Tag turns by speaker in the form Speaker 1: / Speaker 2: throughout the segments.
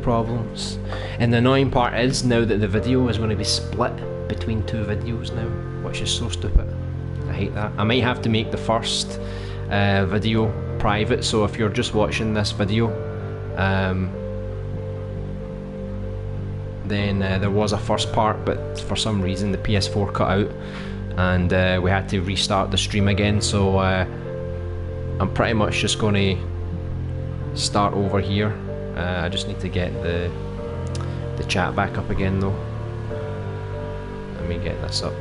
Speaker 1: problems. And the annoying part is now that the video is going to be split between two videos now, which is so stupid. I hate that. I might have to make the first video private, so if you're just watching this video, then there was a first part, but for some reason the PS4 cut out, and we had to restart the stream again, so I'm pretty much just going to start over here. I just need to get the chat back up again though. Let me get this up.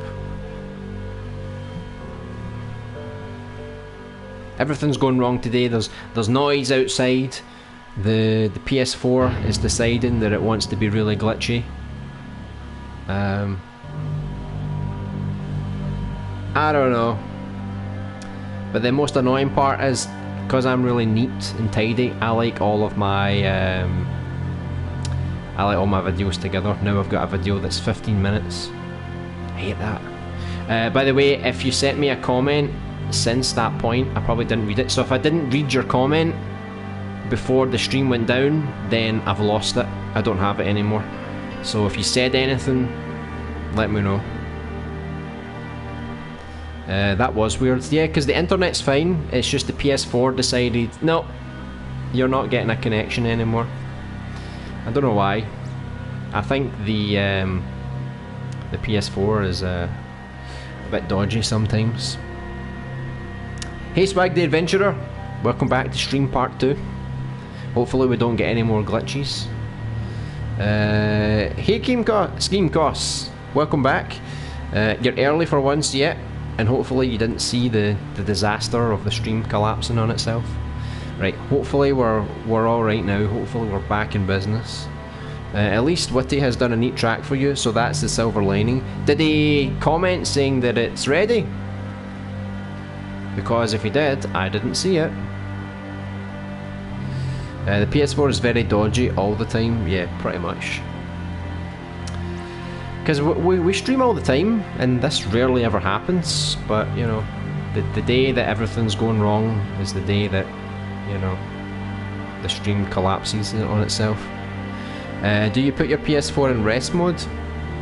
Speaker 1: Everything's going wrong today. There's noise outside. The PS4 is deciding that it wants to be really glitchy. I don't know. But the most annoying part is, because I'm really neat and tidy, I like all of my videos together. Now I've got a video that's 15 minutes. I hate that. By the way, if you sent me a comment since that point, I probably didn't read it. So if I didn't read your comment before the stream went down, then I've lost it. I don't have it anymore. So if you said anything, let me know. That was weird. Yeah, because the internet's fine. It's just the PS4 decided, no, you're not getting a connection anymore. I don't know why. I think the PS4 is a bit dodgy sometimes. Hey Swag the Adventurer, welcome back to stream part 2. Hopefully we don't get any more glitches. Hey Scheme Costs, welcome back. You're early for once yet, and hopefully you didn't see the disaster of the stream collapsing on itself. Right, hopefully we're alright now. Hopefully we're back in business. At least Witty has done a neat track for you, so that's the silver lining. Did he comment saying that it's ready? Because if he did, I didn't see it. The PS4 is very dodgy all the time. Yeah, pretty much. Because we stream all the time, and this rarely ever happens. But, you know, the day that everything's going wrong is the day that, you know, the stream collapses on itself. Do you put your PS4 in rest mode?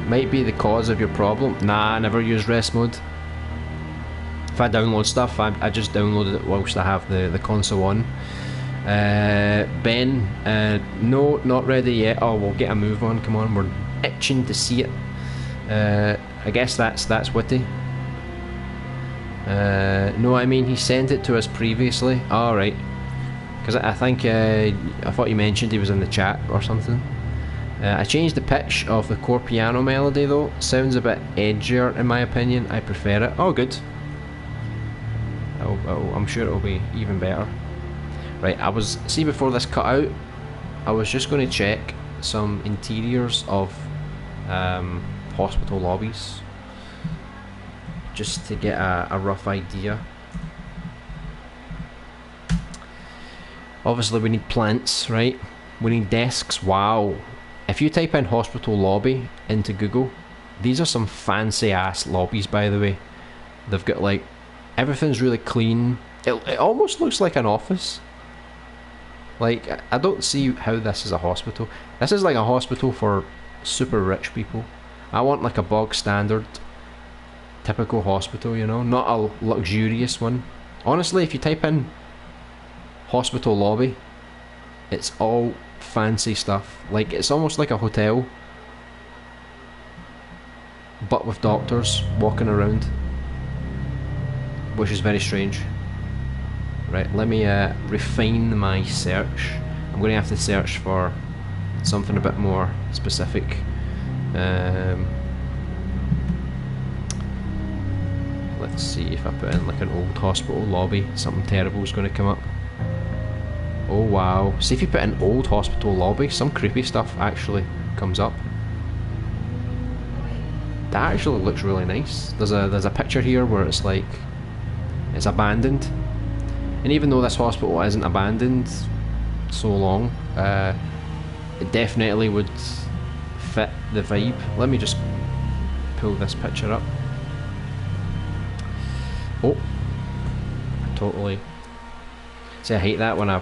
Speaker 1: Might be the cause of your problem. Nah, I never use rest mode. If I download stuff, I just downloaded it whilst I have the console on. Ben, no, not ready yet. Oh, we'll get a move on. Come on, we're itching to see it. I guess that's Witty. No, I mean he sent it to us previously. Alright. Because I think I thought you mentioned he was in the chat or something. I changed the pitch of the core piano melody though. Sounds a bit edgier in my opinion. I prefer it. Oh, good. I'm sure it'll be even better. Right, see before this cut out, I was just going to check some interiors of hospital lobbies, just to get a rough idea. Obviously we need plants, right? We need desks. Wow. If you type in hospital lobby into Google, these are some fancy ass lobbies, by the way. They've got like, everything's really clean. It almost looks like an office. Like, I don't see how this is a hospital. This is like a hospital for super rich people. I want like a bog standard, typical hospital, you know, not a luxurious one. Honestly, if you type in hospital lobby, it's all fancy stuff. Like, it's almost like a hotel, but with doctors walking around, which is very strange. Right, let me refine my search. I'm going to have to search for something a bit more specific. Let's see if I put in like an old hospital lobby, something terrible is going to come up. Oh wow, see if you put in old hospital lobby, some creepy stuff actually comes up. That actually looks really nice. There's a picture here where it's like, it's abandoned. And even though this hospital isn't abandoned so long, it definitely would fit the vibe. Let me just pull this picture up. Oh, totally. See, I hate that when I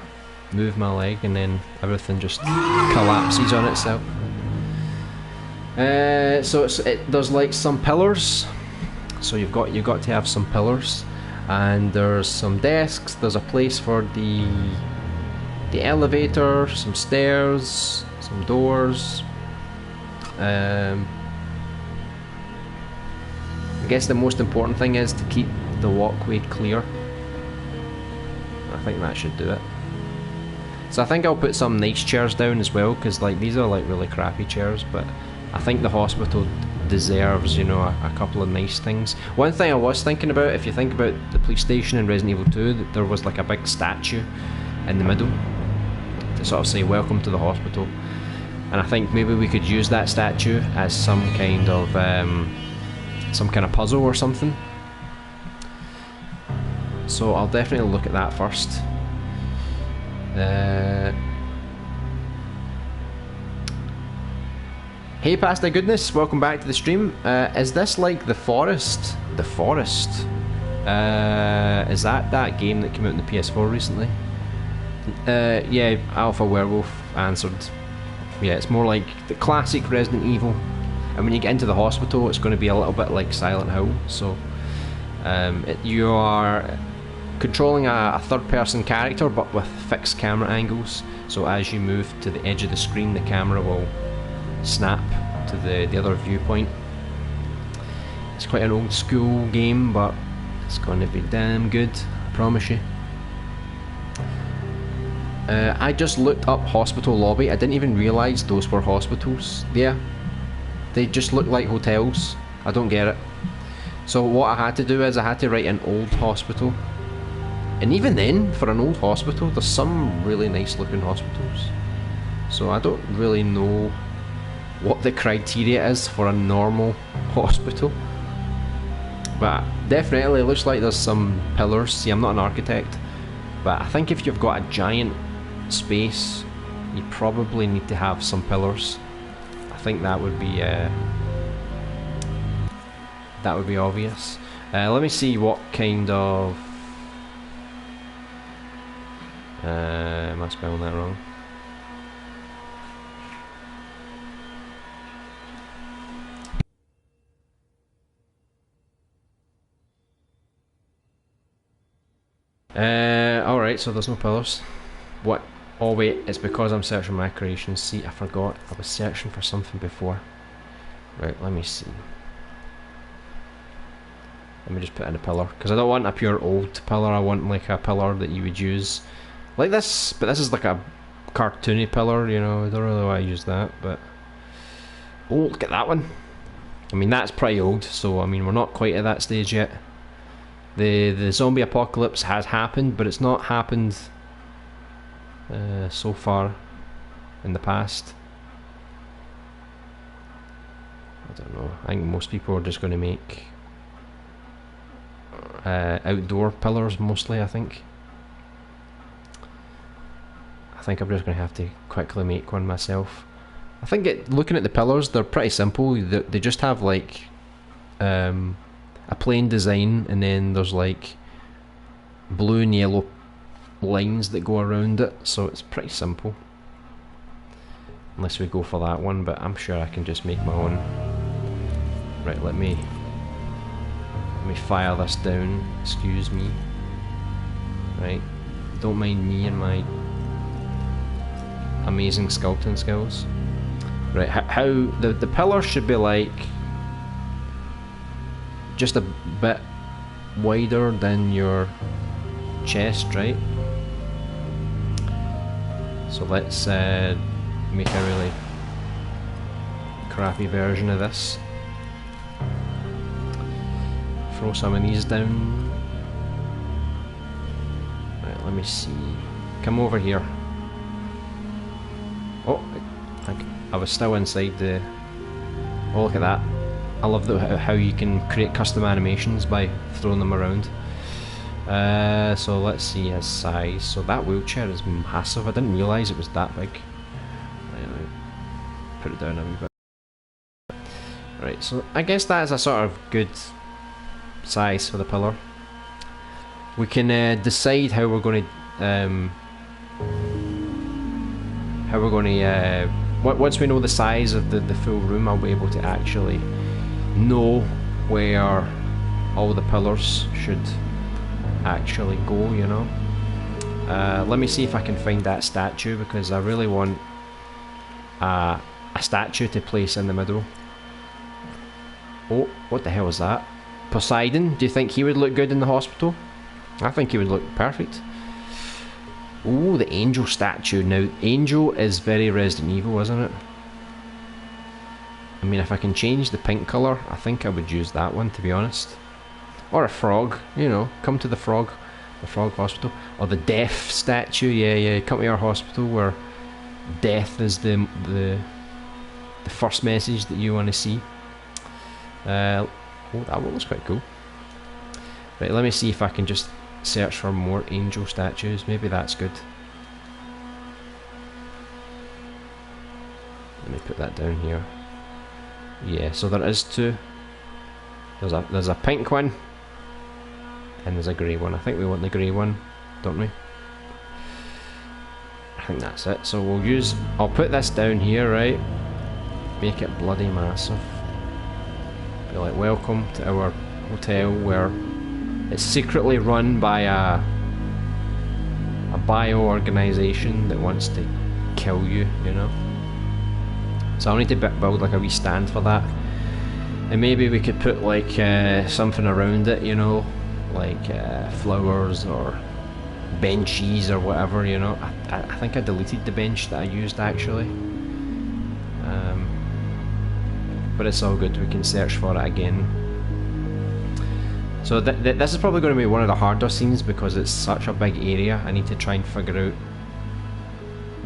Speaker 1: move my leg and then everything just collapses on itself. So there's like some pillars, so you've got to have some pillars, and there's some desks, there's a place for the elevator, some stairs, some doors. I guess the most important thing is to keep the walkway clear. I think that should do it. So I think I'll put some nice chairs down as well, because like these are like really crappy chairs, but I think the hospital deserves, you know, a couple of nice things. One thing I was thinking about, if you think about the police station in Resident Evil 2, there was like a big statue in the middle to sort of say welcome to the hospital, and I think maybe we could use that statue as some kind of puzzle or something. So I'll definitely look at that first. Hey Pasta Goodness, welcome back to the stream. Is this like The Forest? The Forest? Is that game that came out on the PS4 recently? Yeah, Alpha Werewolf answered. Yeah, it's more like the classic Resident Evil. And when you get into the hospital, it's going to be a little bit like Silent Hill. So you are controlling a third-person character, but with fixed camera angles. So as you move to the edge of the screen, the camera will snap to the other viewpoint. It's quite an old school game, but it's going to be damn good, I promise you. I just looked up hospital lobby. I didn't even realise those were hospitals. Yeah, they just look like hotels. I don't get it. So what I had to do is I had to write an old hospital. And even then, for an old hospital, there's some really nice looking hospitals. So I don't really know what the criteria is for a normal hospital. But definitely it looks like there's some pillars. See, I'm not an architect, but I think if you've got a giant space, you probably need to have some pillars. I think that would be obvious. Let me see what kind of... am I spelling that wrong? Alright, so there's no pillars. What? Oh wait, it's because I'm searching my creations. See, I forgot. I was searching for something before. Right, let me see. Let me just put in a pillar, because I don't want a pure old pillar. I want like a pillar that you would use like this, but this is like a cartoony pillar, you know. I don't really want to use that, but oh, look at that one. I mean, that's pretty old, so I mean, we're not quite at that stage yet. The zombie apocalypse has happened, but it's not happened so far in the past. I don't know. I think most people are just going to make outdoor pillars mostly. I think I'm just going to have to quickly make one myself. I think looking at the pillars, they're pretty simple. They just have like a plain design, and then there's like blue and yellow lines that go around it, so it's pretty simple. Unless we go for that one, but I'm sure I can just make my own. Right, let me fire this down. Excuse me. Right, don't mind me and my amazing sculpting skills. Right, how the pillars should be like just a bit wider than your chest, right? So let's make a really crappy version of this. Throw some of these down. Right, let me see. Come over here. Oh, I think I was still inside the... Oh, look at that. I love how you can create custom animations by throwing them around. So let's see his size. So that wheelchair is massive. I didn't realise it was that big. Right, put it down a wee bit. Right, so I guess that is a sort of good size for the pillar. We can decide how we're going to how we're going to, once we know the size of the full room, I'll be able to actually know where all the pillars should actually go, you know. Let me see if I can find that statue, because I really want a statue to place in the middle. Oh, what the hell is that? Poseidon? Do you think he would look good in the hospital? I think he would look perfect. Oh, the angel statue. Now, angel is very Resident Evil, isn't it? I mean, if I can change the pink colour, I think I would use that one, to be honest. Or a frog, you know, come to the frog hospital. Or the death statue, yeah, come to our hospital where death is the first message that you want to see. Oh, that one looks quite cool. Right, let me see if I can just search for more angel statues. Maybe that's good. Let me put that down here. Yeah, so there is two. There's a pink one and there's a grey one. I think we want the grey one, don't we? I think that's it. So I'll put this down here, right? Make it bloody massive. Be like, welcome to our hotel, where it's secretly run by a bio organisation that wants to kill you, you know. So I'll need to build like a wee stand for that, and maybe we could put like something around it, you know, like flowers or benches or whatever, you know. I think I deleted the bench that I used actually, but it's all good. We can search for it again. So this is probably going to be one of the harder scenes because it's such a big area. I need to try and figure out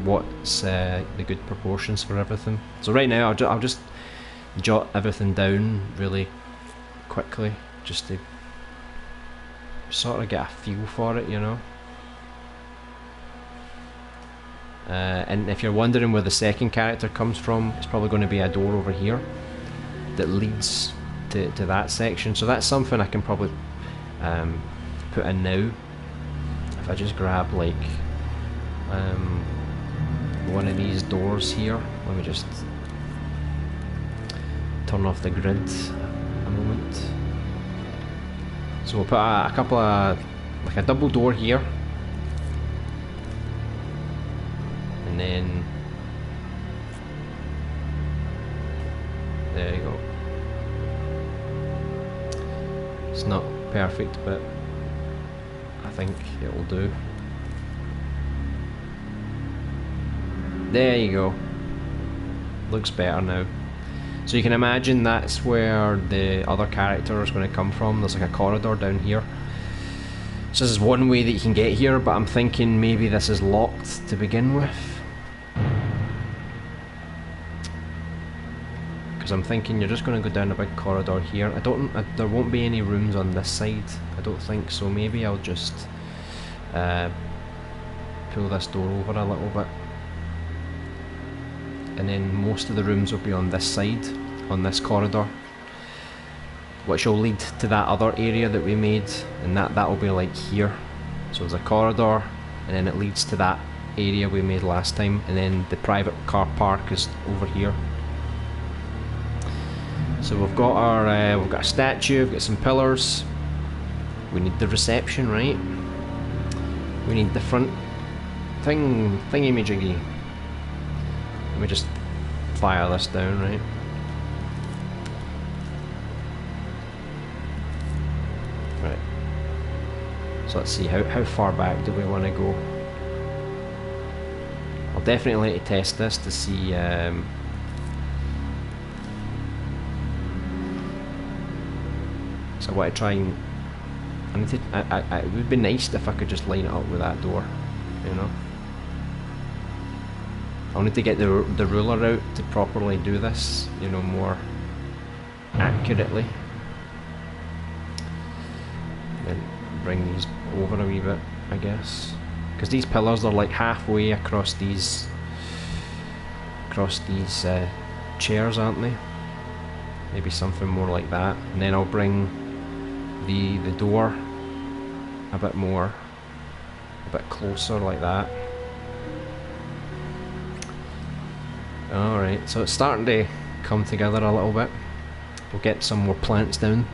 Speaker 1: what's the good proportions for everything. So right now I'll just jot everything down really quickly, just to sort of get a feel for it, you know. And if you're wondering where the second character comes from, it's probably going to be a door over here that leads to that section. So that's something I can probably put in now. If I just grab like one of these doors here. Let me just turn off the grid a moment. So we'll put a couple of, like a double door here, and then there you go. It's not perfect, but I think it'll do. There you go. Looks better now. So you can imagine that's where the other character is going to come from. There's like a corridor down here. So this is one way that you can get here, but I'm thinking maybe this is locked to begin with. Because I'm thinking you're just going to go down a big corridor here. There won't be any rooms on this side, I don't think, so maybe I'll just pull this door over a little bit. And then most of the rooms will be on this side, on this corridor, which will lead to that other area that we made, and that will be like here. So there's a corridor, and then it leads to that area we made last time, and then the private car park is over here. So we've got our we've got a statue, we've got some pillars. We need the reception, right? We need the front thingy-majiggy. Let me just fire this down, right? Right. So let's see, how far back do we want to go? I'll definitely need to test this to see so I want to try and it would be nice if I could just line it up with that door, you know. I'll need to get the ruler out to properly do this, you know, more accurately. And bring these over a wee bit, I guess, because these pillars are like halfway across these chairs, aren't they? Maybe something more like that, and then I'll bring the door a bit closer like that. Alright, so it's starting to come together a little bit. We'll get some more plants down.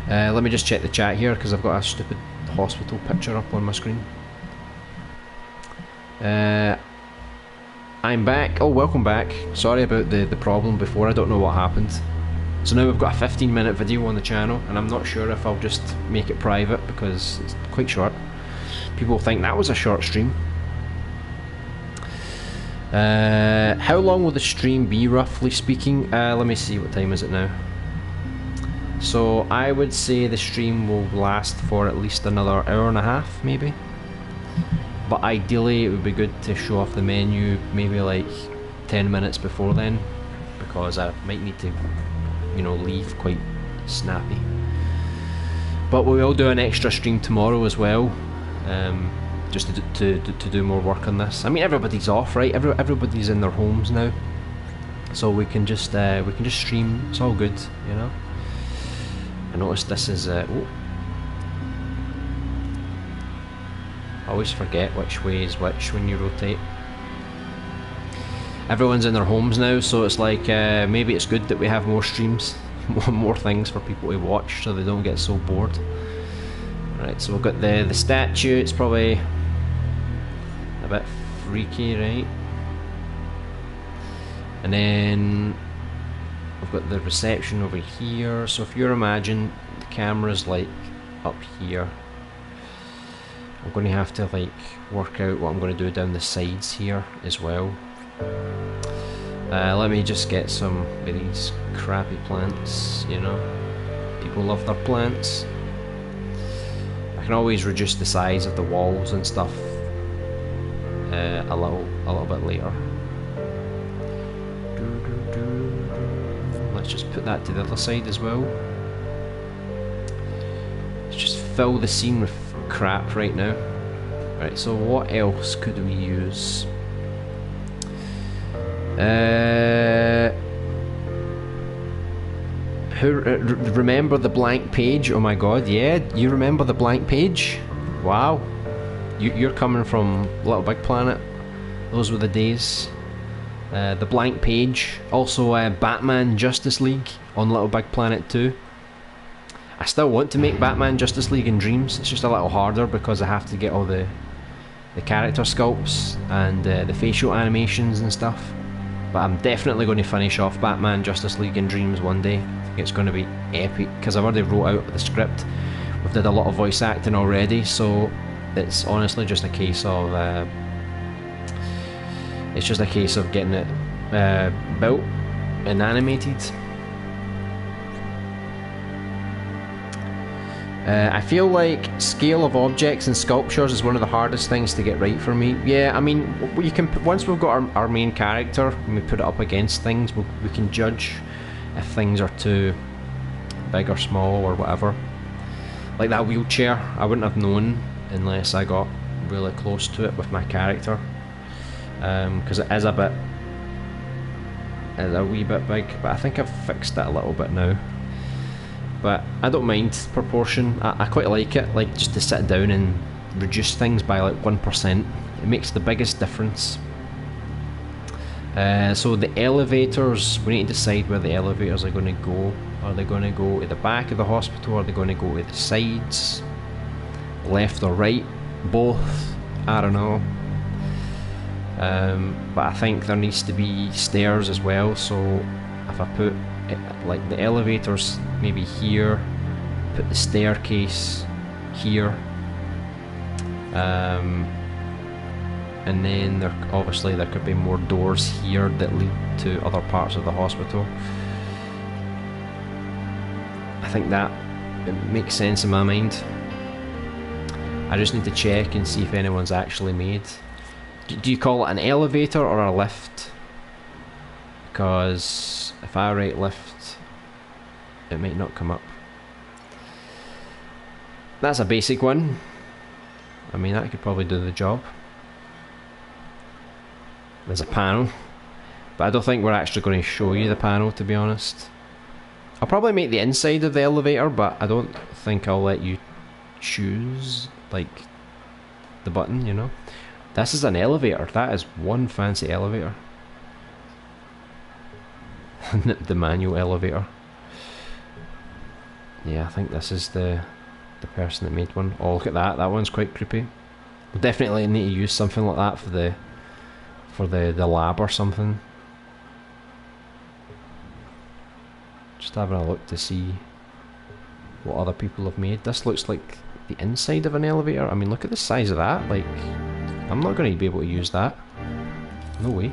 Speaker 1: Let me just check the chat here because I've got a stupid hospital picture up on my screen. I'm back. Oh, welcome back. Sorry about the problem before, I don't know what happened. So now we've got a 15-minute video on the channel, and I'm not sure if I'll just make it private because it's quite short. People think that was a short stream. How long will the stream be, roughly speaking? Let me see, what time is it now? So I would say the stream will last for at least another hour and a half, maybe. But ideally it would be good to show off the menu maybe like 10 minutes before then, because I might need to, you know, leave quite snappy. But we will do an extra stream tomorrow as well, just to do more work on this. I mean, everybody's off, right? Everybody's in their homes now, so we can just stream. It's all good, you know. I noticed this is oh. I always forget which way is which when you rotate. Everyone's in their homes now, so it's like maybe it's good that we have more streams, more things for people to watch, so they don't get so bored. Right, so we've got the statue. It's probably a bit freaky, right? And then we've got the reception over here. So if you imagine the camera's like up here, I'm going to have to like work out what I'm going to do down the sides here as well. Let me just get some of these crappy plants, you know. People love their plants. I can always reduce the size of the walls and stuff a little bit later. Let's just put that to the other side as well. Let's just fill the scene with crap right now. Right, so what else could we use? Remember the blank page? Oh my god, yeah, you remember the blank page? Wow, you're coming from Little Big Planet. Those were the days. The blank page. Also Batman Justice League on Little Big Planet 2. I still want to make Batman Justice League in Dreams. It's just a little harder because I have to get all the character sculpts and the facial animations and stuff. But I'm definitely going to finish off Batman Justice League in Dreams one day. I think it's going to be epic because I've already wrote out the script. We've did a lot of voice acting already, so it's honestly just a case of getting it built and animated. I feel like scale of objects and sculptures is one of the hardest things to get right for me. Yeah, I mean, you can, once we've got our main character and we put it up against things, we can judge if things are too big or small or whatever. Like that wheelchair, I wouldn't have known unless I got really close to it with my character, because it is a wee bit big, but I think I've fixed it a little bit now. But I don't mind proportion. I quite like it, like just to sit down and reduce things by like 1%. It makes the biggest difference. So the elevators, we need to decide where the elevators are going to go. Are they going to go to the back of the hospital? Are they going to go to the sides? Left or right? Both? I don't know. But I think there needs to be stairs as well, so if I put like the elevators maybe here, put the staircase here, and then there could be more doors here that lead to other parts of the hospital. I think that it makes sense in my mind. I just need to check and see if anyone's actually made. Do you call it an elevator or a lift? Because if I write lift, it might not come up. That's a basic one. I mean, that could probably do the job. There's a panel, but I don't think we're actually going to show you the panel, to be honest. I'll probably make the inside of the elevator, but I don't think I'll let you choose, like, the button, you know. This is an elevator. That is one fancy elevator. the manual elevator. Yeah, I think this is the person that made one. Oh, look at that. That one's quite creepy. We'll definitely need to use something like that for the lab or something. Just having a look to see what other people have made. This looks like the inside of an elevator. I mean, look at the size of that. Like, I'm not going to be able to use that. No way.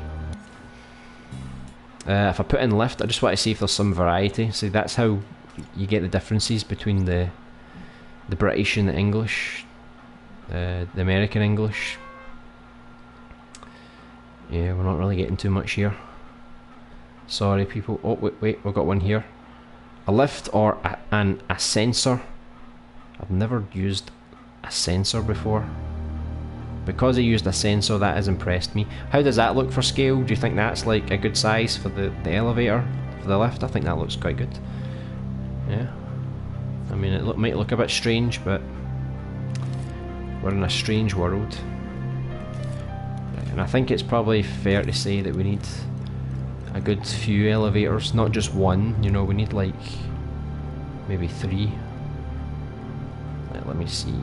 Speaker 1: If I put in lift, I just want to see if there's some variety. See, that's how you get the differences between the British and the English, the American English. Yeah, we're not really getting too much here. Sorry, people. Oh, wait, we've got one here. A lift or an ascensor. I've never used a sensor before. Because I used a sensor, that has impressed me. How does that look for scale? Do you think that's like a good size for the elevator, for the lift? I think that looks quite good. Yeah. I mean, it might look a bit strange, but we're in a strange world. And I think it's probably fair to say that we need a good few elevators, not just one. You know, we need like maybe 3. Let me see.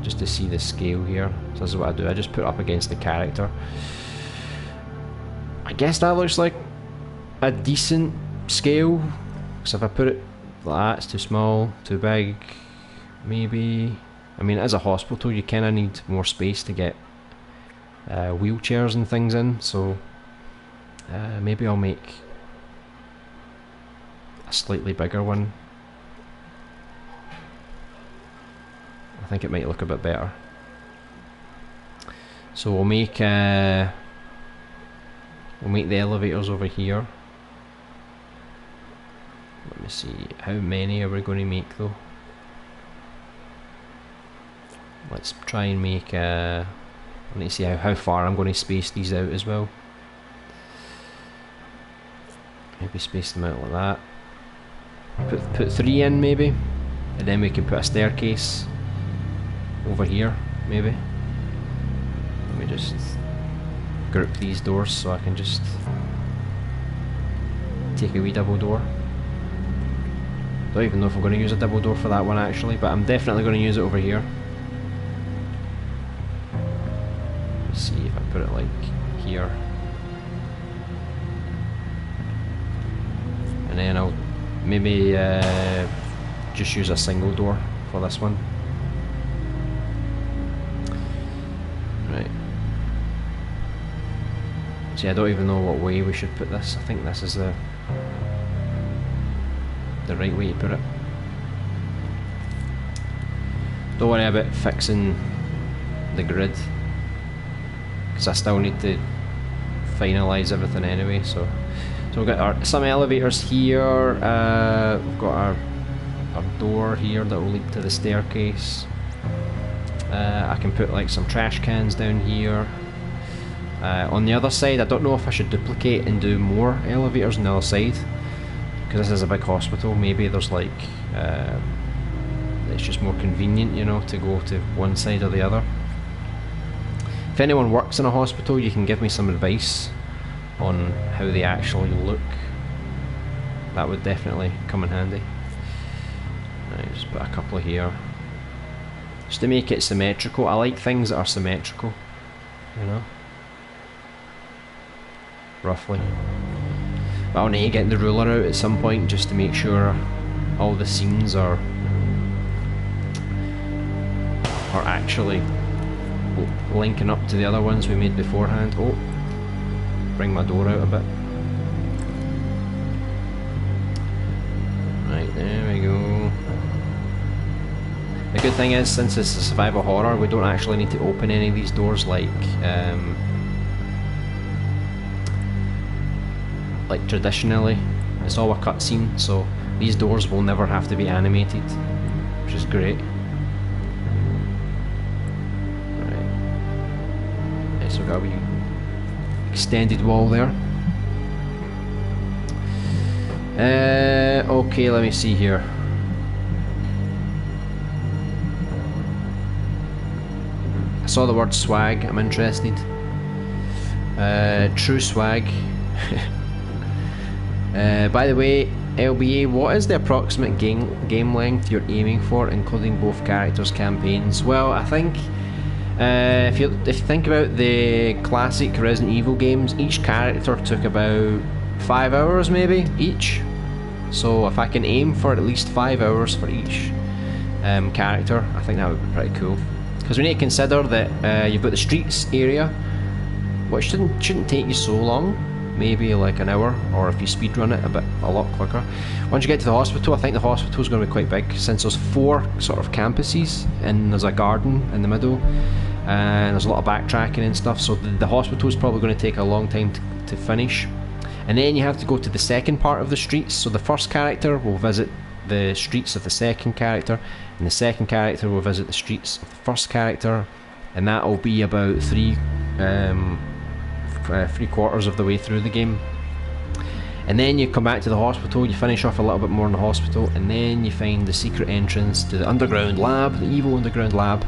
Speaker 1: Just to see the scale here. So this is what I do. I just put it up against the character. I guess that looks like a decent scale. So if I put it like that, it's too small, too big, maybe. I mean, as a hospital, you kind of need more space to get wheelchairs and things in. So maybe I'll make a slightly bigger one. I think it might look a bit better. So we'll make the elevators over here. Let me see, how many are we going to make though? Let's try and make I need to see how far I'm going to space these out as well. Maybe space them out like that. Put 3 in maybe, and then we can put a staircase over here, maybe. Let me just group these doors so I can just take a wee double door. Don't even know if I'm going to use a double door for that one actually, but I'm definitely going to use it over here. Let's see if I put it like here. And then I'll maybe just use a single door for this one. Right. See, I don't even know what way we should put this. I think this is the right way to put it. Don't worry about fixing the grid, because I still need to finalise everything anyway. So we've got some elevators here. We've got our door here that will lead to the staircase. I can put like some trash cans down here. On the other side, I don't know if I should duplicate and do more elevators on the other side, because this is a big hospital. Maybe there's like it's just more convenient, you know, to go to one side or the other. If anyone works in a hospital, you can give me some advice on how they actually look. That would definitely come in handy. Right, just put a couple here, just to make it symmetrical. I like things that are symmetrical, you know, roughly. But I'll need to get the ruler out at some point just to make sure all the seams are actually linking up to the other ones we made beforehand. Oh, bring my door out a bit. Right, there we go. The good thing is, since it's a survival horror, we don't actually need to open any of these doors like traditionally. It's all a cutscene, so these doors will never have to be animated, which is great. Right. So we've got a wee extended wall there. Okay, let me see here. I saw the word swag, I'm interested. True swag. By the way, LBA, what is the approximate game length you're aiming for, including both characters' campaigns? Well, I think if you think about the classic Resident Evil games, each character took about 5 hours maybe each. So if I can aim for at least 5 hours for each character, I think that would be pretty cool. Because we need to consider that you've got the streets area, which shouldn't take you so long, maybe like an hour, or if you speedrun it a lot quicker. Once you get to the hospital, I think the hospital is going to be quite big, since there's 4 sort of campuses and there's a garden in the middle, and there's a lot of backtracking and stuff, so the hospital is probably going to take a long time to finish. And then you have to go to the second part of the streets, so the first character will visit the streets of the second character, and the second character will visit the streets of the first character, and that will be about 3/4 of the way through the game. And then you come back to the hospital, you finish off a little bit more in the hospital, and then you find the secret entrance to the underground lab, the evil underground lab.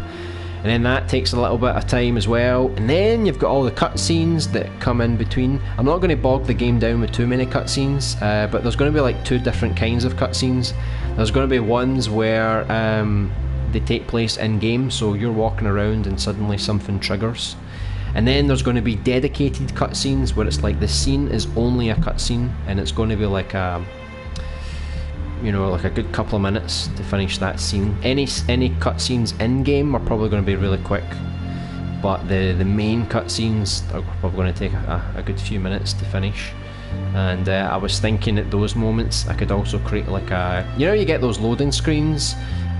Speaker 1: And then that takes a little bit of time as well, and then you've got all the cutscenes that come in between. I'm not going to bog the game down with too many cutscenes, but there's going to be like 2 different kinds of cutscenes. There's going to be ones where they take place in game, so you're walking around and suddenly something triggers. And then there's going to be dedicated cutscenes where it's like the scene is only a cutscene, and it's going to be like a, you know, like a good couple of minutes to finish that scene. Any cutscenes in game are probably going to be really quick, but the main cutscenes are probably going to take a good few minutes to finish. And I was thinking at those moments I could also create like a, you know, you get those loading screens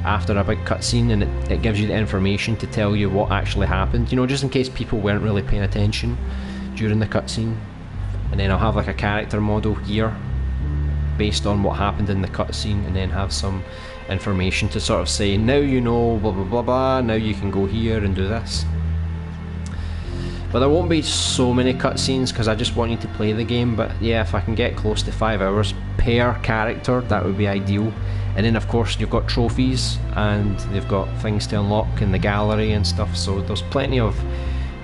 Speaker 1: after a big cutscene, and it gives you the information to tell you what actually happened, you know, just in case people weren't really paying attention during the cutscene. And then I'll have like a character model here based on what happened in the cutscene, and then have some information to sort of say, now you know blah blah blah blah, now you can go here and do this. But there won't be so many cutscenes because I just want you to play the game. But yeah, if I can get close to 5 hours per character, that would be ideal. And then of course you've got trophies, and they've got things to unlock in the gallery and stuff, so there's plenty of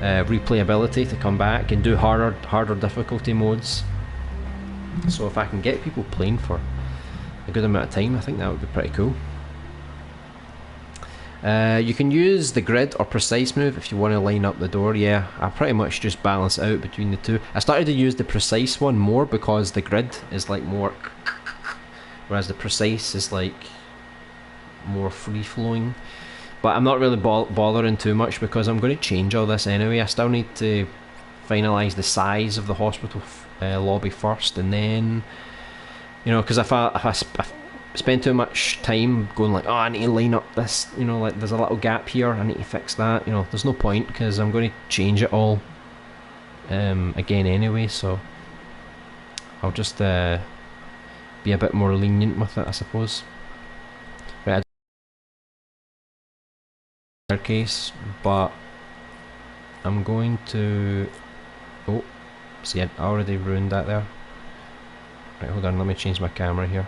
Speaker 1: replayability to come back and do harder difficulty modes. So if I can get people playing for a good amount of time, I think that would be pretty cool. You can use the grid or precise move if you want to line up the door. Yeah, I pretty much just balance out between the two. I started to use the precise one more because the grid is like more, whereas the precise is like more free flowing. But I'm not really bothering too much because I'm going to change all this anyway. I still need to finalise the size of the hospital lobby first, and then, you know, because if I spend too much time going like, oh, I need to line up this, you know, like there's a little gap here, I need to fix that, you know, there's no point because I'm going to change it all again anyway, so I'll just be a bit more lenient with it, I suppose. Right, staircase, but I'm going to, oh, see, I already ruined that there. Right, hold on, let me change my camera here.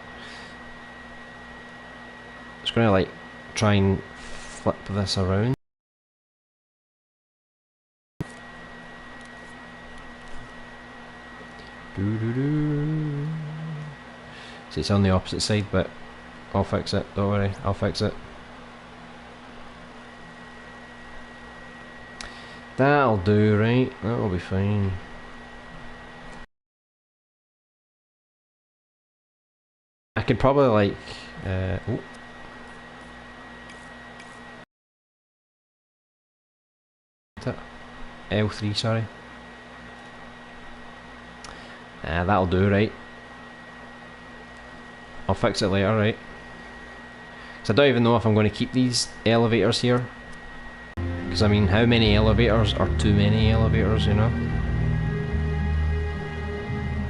Speaker 1: Just gonna like try and flip this around. See, it's on the opposite side, but I'll fix it, don't worry, I'll fix it. That'll do, right? That'll be fine. I could probably like, oh. L3, sorry. That'll do, right? I'll fix it later, right? Because I don't even know if I'm going to keep these elevators here. Because I mean, how many elevators are too many elevators, you know?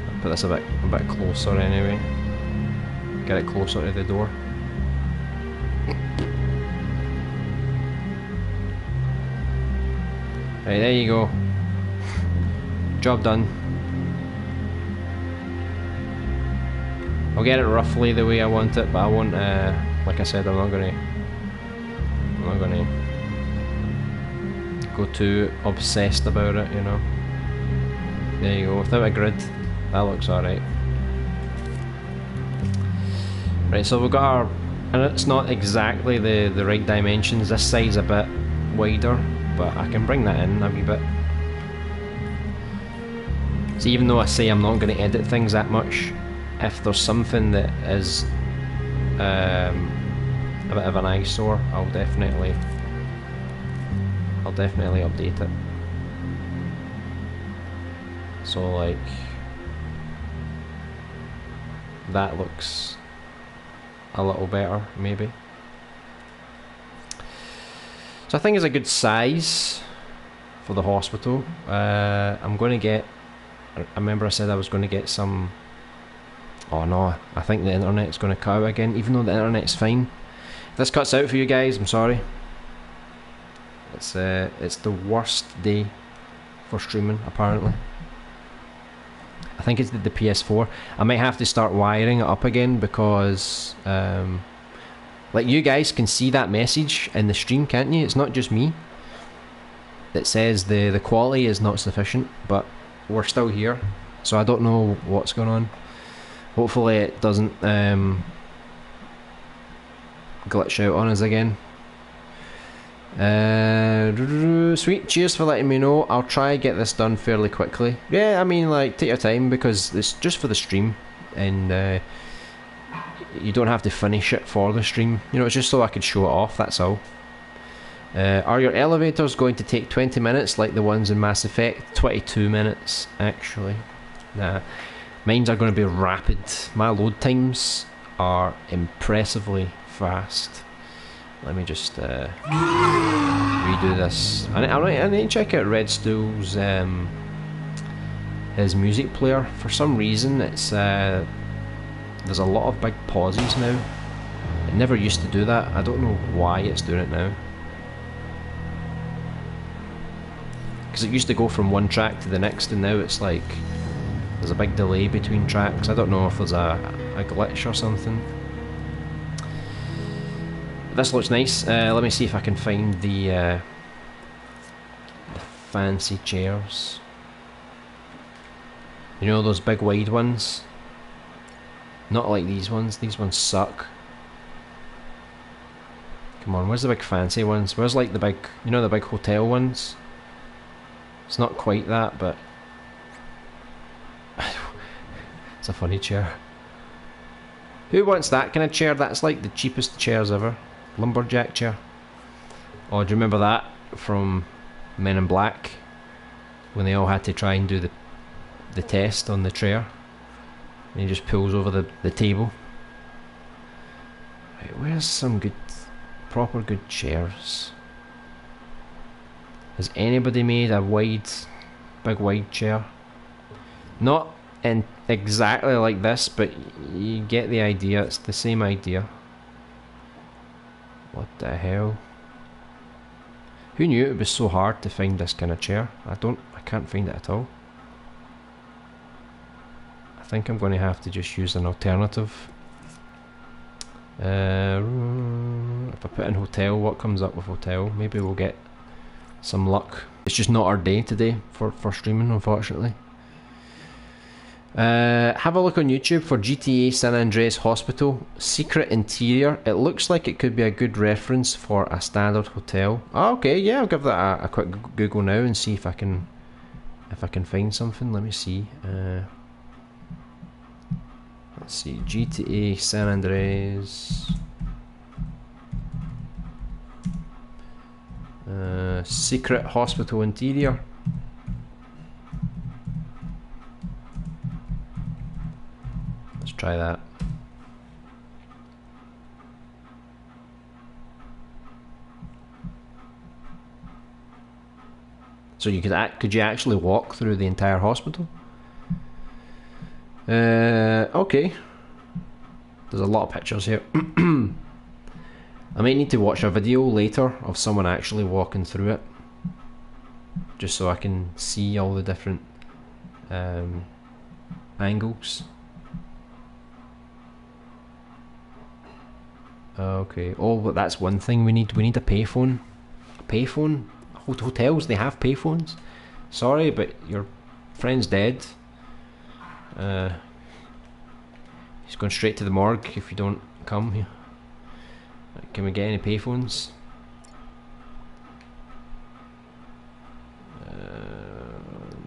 Speaker 1: I'll put this a bit closer anyway. Get it closer to the door. Right, there you go. Job done. I'll get it roughly the way I want it, but I won't, like I said, I'm not gonna go too obsessed about it, you know. There you go, without a grid. That looks alright. Right, so we've got our... and it's not exactly the right dimensions. This side's a bit wider, but I can bring that in a wee bit. So even though I say I'm not going to edit things that much, if there's something that is a bit of an eyesore, I'll definitely update it. So like, that looks a little better maybe. So I think it's a good size for the hospital. I'm going to get, I remember I said I was going to get some, oh no, I think the internet's going to cut out again, even though the internet's fine. If this cuts out for you guys, I'm sorry. It's the worst day for streaming apparently. I think it's the PS4. I might have to start wiring it up again because like, you guys can see that message in the stream, can't you? It's not just me. It says the quality is not sufficient, but we're still here, so I don't know what's going on. Hopefully it doesn't glitch out on us again. Sweet, cheers for letting me know. I'll try and get this done fairly quickly. Yeah, I mean, like, take your time because it's just for the stream, and you don't have to finish it for the stream. You know, it's just so I could show it off, that's all. Are your elevators going to take 20 minutes like the ones in Mass Effect? 22 minutes, actually. Nah, mine's are going to be rapid. My load times are impressively fast. Let me just redo this. I need to check out Red Stool's his music player. For some reason, it's there's a lot of big pauses now. It never used to do that. I don't know why it's doing it now. Because it used to go from one track to the next, and now it's like there's a big delay between tracks. I don't know if there's a glitch or something. This looks nice. Let me see if I can find the fancy chairs. You know, those big wide ones? Not like these ones. These ones suck. Come on, where's the big fancy ones? Where's like the big, you know, the big hotel ones? It's not quite that, but it's a funny chair. Who wants that kind of chair? That's like the cheapest chairs ever. Lumberjack chair. Oh, do you remember that from Men in Black? When they all had to try and do the test on the chair. And he just pulls over the table. Right, where's some good, proper good chairs? Has anybody made a big wide chair? Not in exactly like this, but you get the idea. It's the same idea. What the hell? Who knew it would be so hard to find this kind of chair? I can't find it at all. I think I'm going to have to just use an alternative. If I put in hotel, what comes up with hotel? Maybe we'll get some luck. It's just not our day today for streaming, unfortunately. Have a look on YouTube for GTA San Andreas Hospital Secret Interior. It looks like it could be a good reference for a standard hotel. Oh, okay, yeah, I'll give that a quick Google now and see if I can find something. Let me see. Let's see, GTA San Andreas secret hospital interior. Let's try that. So you could you actually walk through the entire hospital? Okay. There's a lot of pictures here. I might need to watch a video later of someone actually walking through it, just so I can see all the different angles. Okay. Oh, but that's one thing we need. We need a payphone. A payphone. Hotels, they have payphones. Sorry, but your friend's dead. He's going straight to the morgue if you don't come here. Can we get any payphones?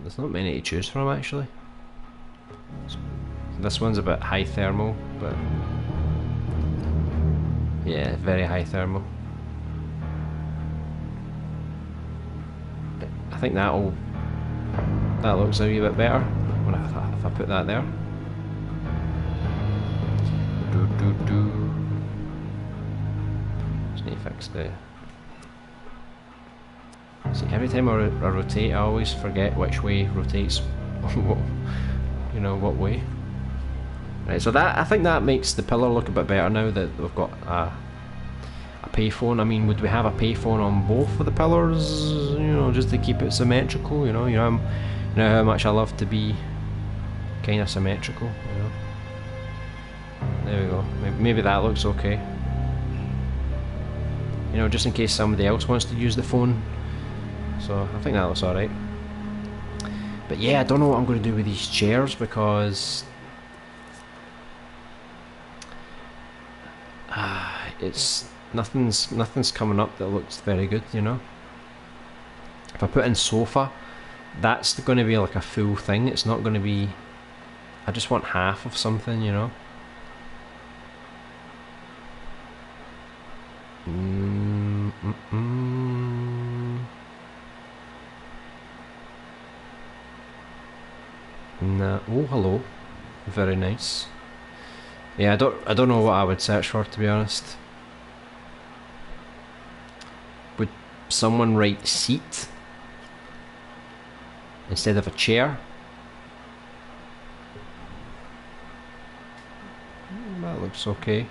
Speaker 1: There's not many to choose from actually. This one's a bit high thermal, but yeah, very high thermal. I think that looks a wee bit better if I put that there. Just need to fix the. See, every time I rotate, I always forget which way rotates. You know what way. Right, so that I think that makes the pillar look a bit better now that we've got a payphone. I mean, would we have a payphone on both of the pillars? You know, just to keep it symmetrical. You know how much I love to be kind of symmetrical. You know. There we go. Maybe that looks okay. You know, just in case somebody else wants to use the phone. So I think that looks alright. But yeah, I don't know what I'm going to do with these chairs because it's nothing's coming up that looks very good, you know. If I put in sofa, that's going to be like a full thing. It's not going to be. I just want half of something, you know. Nah. Oh, hello. Very nice. Yeah, I don't know what I would search for, to be honest. Would someone write seat instead of a chair? That looks okay.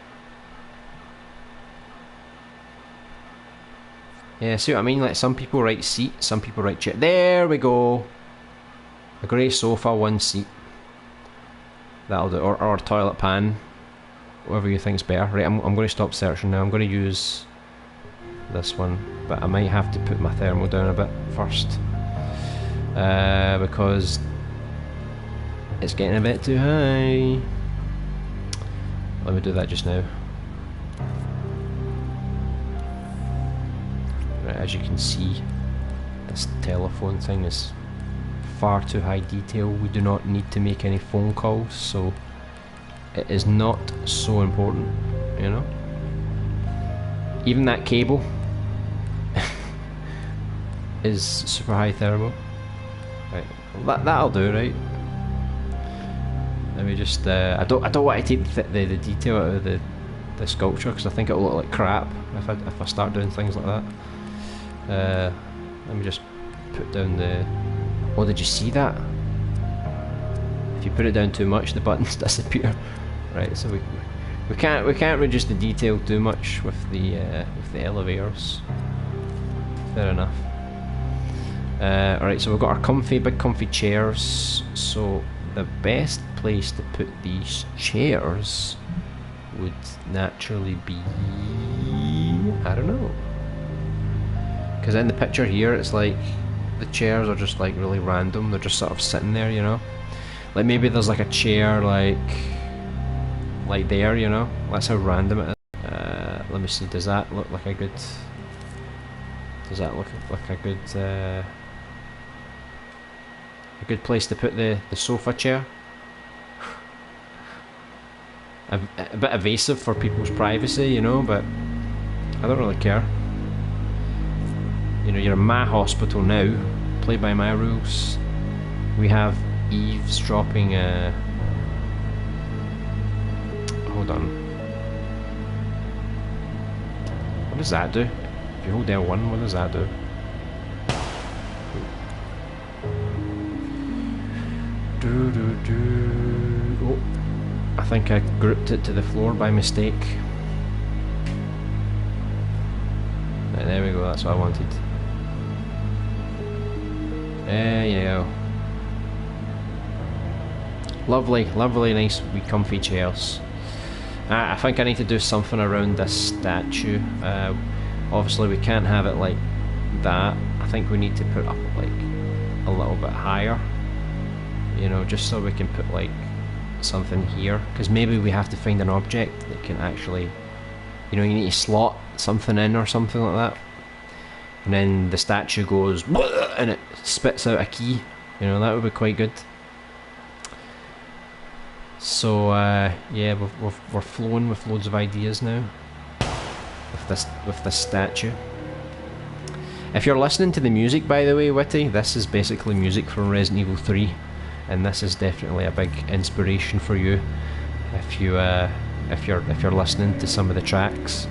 Speaker 1: Yeah, see what I mean? Like, some people write seat, some people write chair. There we go. A grey sofa, one seat. That'll do. Or a toilet pan. Whatever you think's better. Right, I'm going to stop searching now. I'm going to use this one. But I might have to put my thermal down a bit first. Because it's getting a bit too high. Let me do that just now. Right, as you can see, this telephone thing is far too high detail. We do not need to make any phone calls, so it is not so important, you know. Even that cable is super high thermal. Right, that'll do, right? Let me just. I don't want to take the detail out of the sculpture because I think it'll look like crap if I start doing things like that. Let me just put down the. Oh, did you see that? If you put it down too much, the buttons disappear. Right, so we can't reduce the detail too much with the elevators. Fair enough. Alright, so we've got our big comfy chairs. So the best place to put these chairs would naturally be, I don't know. Because in the picture here, it's like the chairs are just like really random. They're just sort of sitting there, you know. Like maybe there's like a chair like there, you know. That's how random it is. Let me see. Does that look like a good? Does that look like a good place to put the sofa chair? A bit evasive for people's privacy, you know, but I don't really care. You know, you're in my hospital now. Play by my rules. We have eavesdropping. Hold on. What does that do? If you hold L1, what does that do? Oh, I think I grouped it to the floor by mistake. Right, there we go, that's what I wanted. There you go. Lovely, lovely, nice, wee comfy chairs. I think I need to do something around this statue. Obviously we can't have it like that. I think we need to put up like a little bit higher. you know, just so we can put like something here, because maybe we have to find an object that can actually, you know, you need to slot something in or something like that, and then the statue goes and it spits out a key, you know, that would be quite good. So yeah, we're flowing with loads of ideas now with this statue. If you're listening to the music, by the way, Witty, this is basically music from Resident Evil 3, and this is definitely a big inspiration for you if you're listening to some of the tracks.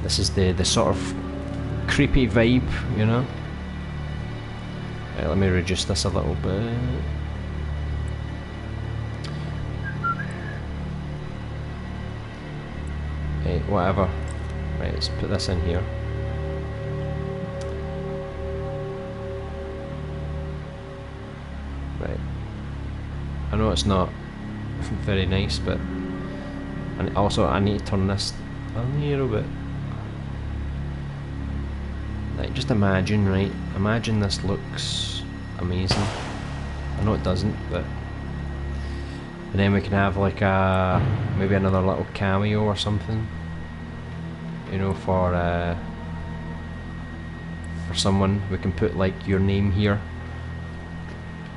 Speaker 1: This is the sort of creepy vibe, you know. Right, let me reduce this a little bit. Right, whatever. Right, let's put this in here. Right. I know it's not very nice, but and also I need to turn this on here a bit. Like, just imagine, right? Imagine this looks amazing. I know it doesn't, but and then we can have like a maybe another little cameo or something, you know, for someone. We can put like your name here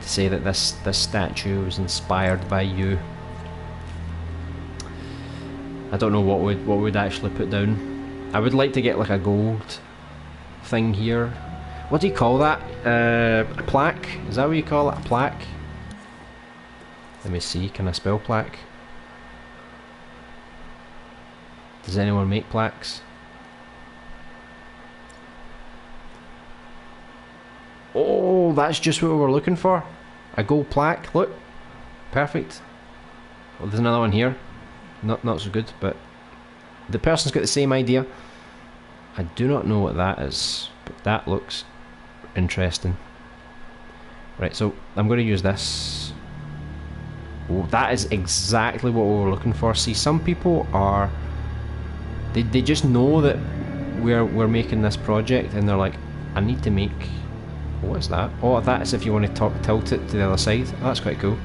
Speaker 1: to say that this statue was inspired by you. I don't know what we'd actually put down. I would like to get like a gold thing here. What do you call that? A plaque? Is that what you call it? A plaque? Let me see, can I spell plaque? Does anyone make plaques? Oh, that's just what we were looking for. A gold plaque, look. Perfect. Well, there's another one here. Not so good, but the person's got the same idea. I do not know what that is, but that looks interesting. Right, so I'm going to use this. Oh, that is exactly what we were looking for. See, some people are... They just know that we're making this project, and they're like, I need to make... What is that? Oh, that is if you want to tilt it to the other side. Oh, that's quite cool.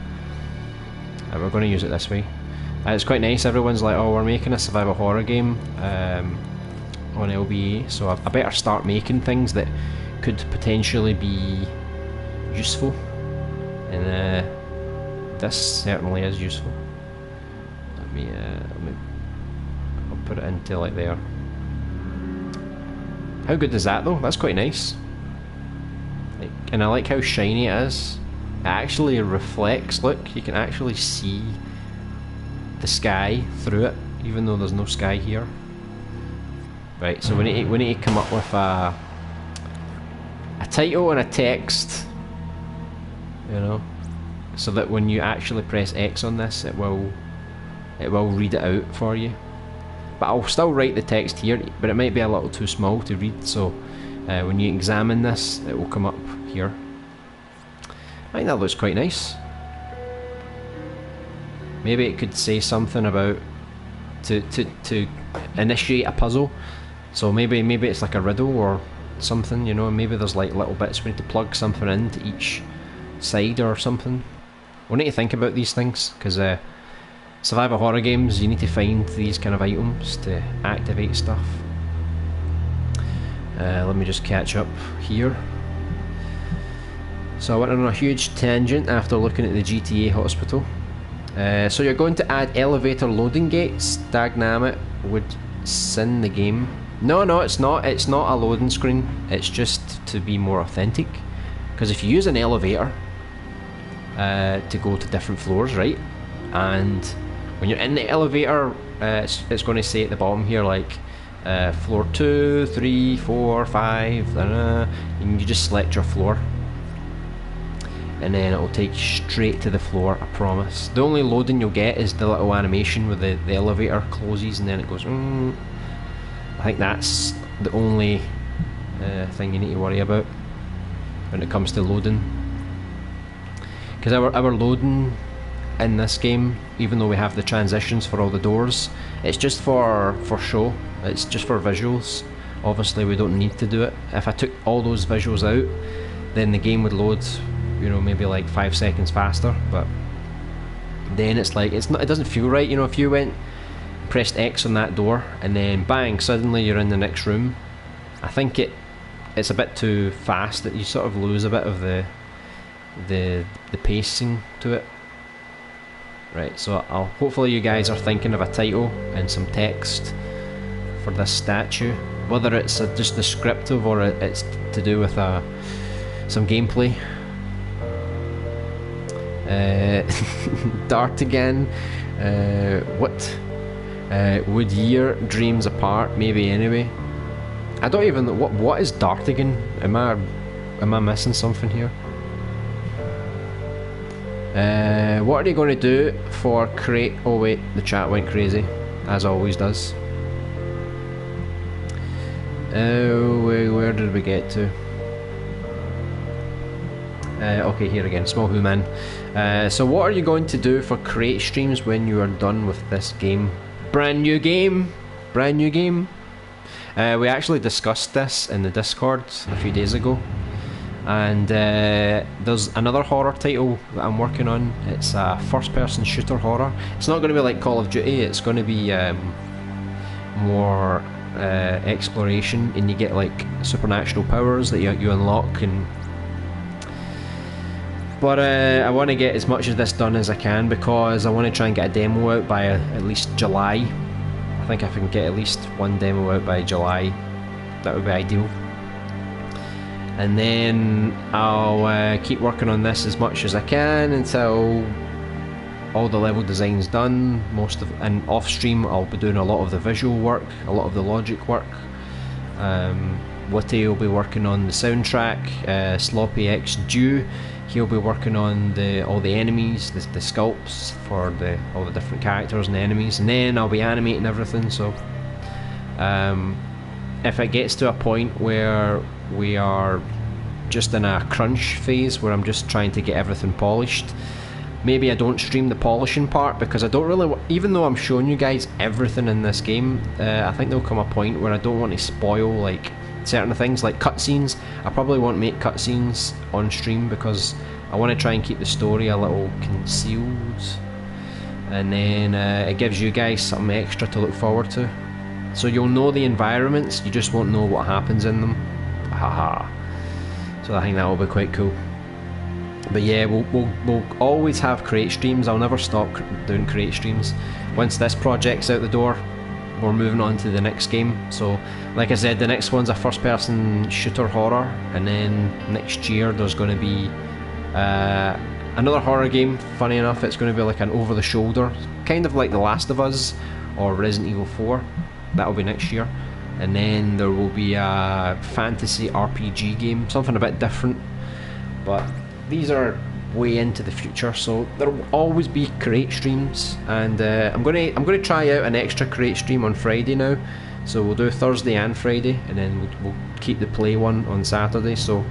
Speaker 1: We're going to use it this way. It's quite nice. Everyone's like, oh, we're making a survival horror game on LBA, so I better start making things that could potentially be useful. And this certainly is useful. Let me I'll put it into like there. How good is that though? That's quite nice. Like, and I like how shiny it is. It actually reflects. Look, you can actually see the sky through it, even though there's no sky here. Right, so we need to come up with a title and a text, you know, so that when you actually press X on this, it will read it out for you. But I'll still write the text here, but it might be a little too small to read, so when you examine this, it will come up here. I think that looks quite nice. Maybe it could say something about to initiate a puzzle. So maybe it's like a riddle or something, you know, and maybe there's like little bits we need to plug something into each side or something. We need to think about these things, because survival horror games, you need to find these kind of items to activate stuff. Let me just catch up here. So I went on a huge tangent after looking at the GTA hospital. So you're going to add elevator loading gates? Dagnammit, would sin the game. No, it's not. It's not a loading screen. It's just to be more authentic. Because if you use an elevator to go to different floors, right? And when you're in the elevator, it's going to say at the bottom here, like floor 2, 3, 4, 5, and you just select your floor. And then it will take you straight to the floor, I promise. The only loading you'll get is the little animation where the elevator closes and then it goes I think that's the only thing you need to worry about when it comes to loading. Because our loading in this game, even though we have the transitions for all the doors, it's just for show. It's just for visuals. Obviously we don't need to do it. If I took all those visuals out, then the game would load you know, maybe like 5 seconds faster, but then it's like, it doesn't feel right, you know. If you pressed X on that door and then bang, suddenly you're in the next room, I think it's a bit too fast, that you sort of lose a bit of the pacing to it. Right, so hopefully you guys are thinking of a title and some text for this statue, whether it's just descriptive or it's to do with some gameplay. Dart again. What? Would year dreams apart? Maybe anyway. I don't even know what is Dartigan. Am I missing something here? What are they going to do for create? Oh wait, the chat went crazy, as always does. Where did we get to? Okay, here again, Small Who Man. So what are you going to do for create streams when you are done with this game? Brand new game. We actually discussed this in the Discord a few days ago, and there's another horror title that I'm working on. It's a first-person shooter horror. It's not going to be like Call of Duty. It's going to be more exploration, and you get like supernatural powers that you unlock. But I want to get as much of this done as I can, because I want to try and get a demo out by at least July. I think if I can get at least one demo out by July, that would be ideal. And then I'll keep working on this as much as I can until all the level design's done. And off stream I'll be doing a lot of the visual work, a lot of the logic work. Witty will be working on the soundtrack. Sloppy X Dew, he'll be working on all the enemies, the sculpts for all the different characters and enemies, and then I'll be animating everything. So if it gets to a point where we are just in a crunch phase, where I'm just trying to get everything polished, maybe I don't stream the polishing part, because I don't really, even though I'm showing you guys everything in this game, I think there'll come a point where I don't want to spoil like certain things, like cutscenes. I probably won't make cutscenes on stream, because I want to try and keep the story a little concealed, and then it gives you guys something extra to look forward to. So you'll know the environments, you just won't know what happens in them. Haha. So I think that will be quite cool. But yeah, we'll always have create streams. I'll never stop doing create streams. Once this project's out the door, we're moving on to the next game. So like I said, the next one's a first person shooter horror, and then next year there's going to be another horror game. Funny enough, it's going to be like an over the shoulder, kind of like The Last of Us or Resident Evil 4. That'll be next year. And then there will be a fantasy RPG game, something a bit different, but these are way into the future, so there will always be create streams. And I'm going to try out an extra create stream on Friday now, so we'll do Thursday and Friday, and then we'll keep the play one on Saturday. So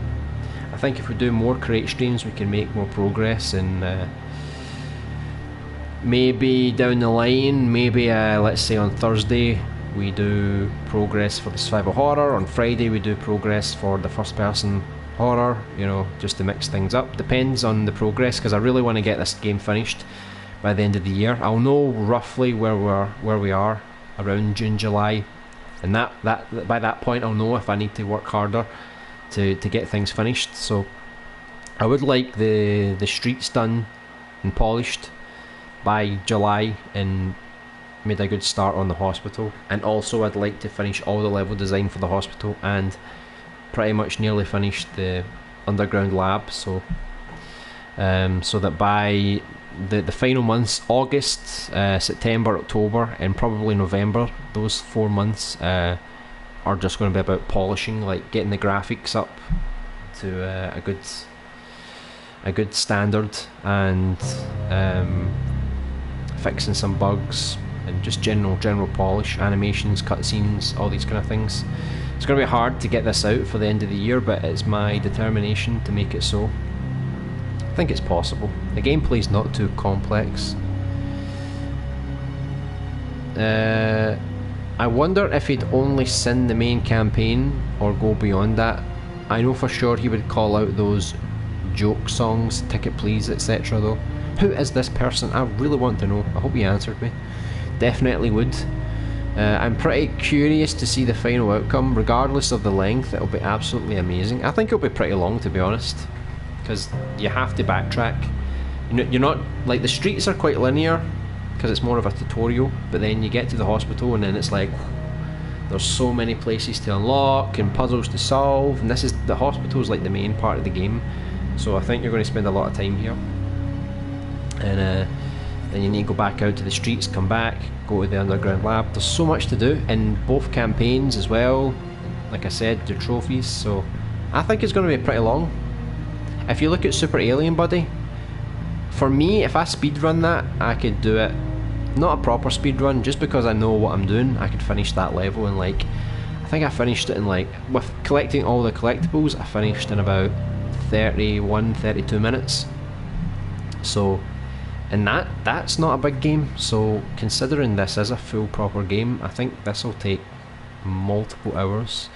Speaker 1: I think if we do more create streams, we can make more progress, and maybe down the line, maybe let's say on Thursday we do progress for the survival horror, on Friday we do progress for the first person horror, you know, just to mix things up. Depends on the progress, because I really want to get this game finished by the end of the year. I'll know roughly where we are around June, July, and that by that point I'll know if I need to work harder to get things finished. So I would like the streets done and polished by July, and made a good start on the hospital. And also I'd like to finish all the level design for the hospital, and pretty much nearly finished the underground lab, so that by the final months, August, September, October, and probably November, those 4 months are just going to be about polishing, like getting the graphics up to a good standard, and fixing some bugs, and just general polish, animations, cutscenes, all these kind of things. It's going to be hard to get this out for the end of the year, but it's my determination to make it so. I think it's possible. The gameplay's not too complex. I wonder if he'd only send the main campaign or go beyond that. I know for sure he would call out those joke songs, ticket please, etc. though. Who is this person? I really want to know. I hope he answered me. Definitely would. I'm pretty curious to see the final outcome. Regardless of the length, it'll be absolutely amazing. I think it'll be pretty long, to be honest, because you have to backtrack. You're not, like, the streets are quite linear because it's more of a tutorial, but then you get to the hospital and then it's like there's so many places to unlock and puzzles to solve, and the hospital is like the main part of the game, so I think you're going to spend a lot of time here. And then you need to go back out to the streets, come back, go to the underground lab. There's so much to do in both campaigns as well. Like I said, the trophies, so I think it's going to be pretty long. If you look at Super Alien Buddy, for me, if I speedrun that, I could do it, not a proper speedrun, just because I know what I'm doing. I could finish that level in, like, I think I finished it in, like, with collecting all the collectibles, I finished in about 31, 32 minutes. So, and that's not a big game, so considering this is a full proper game, I think this will take multiple hours.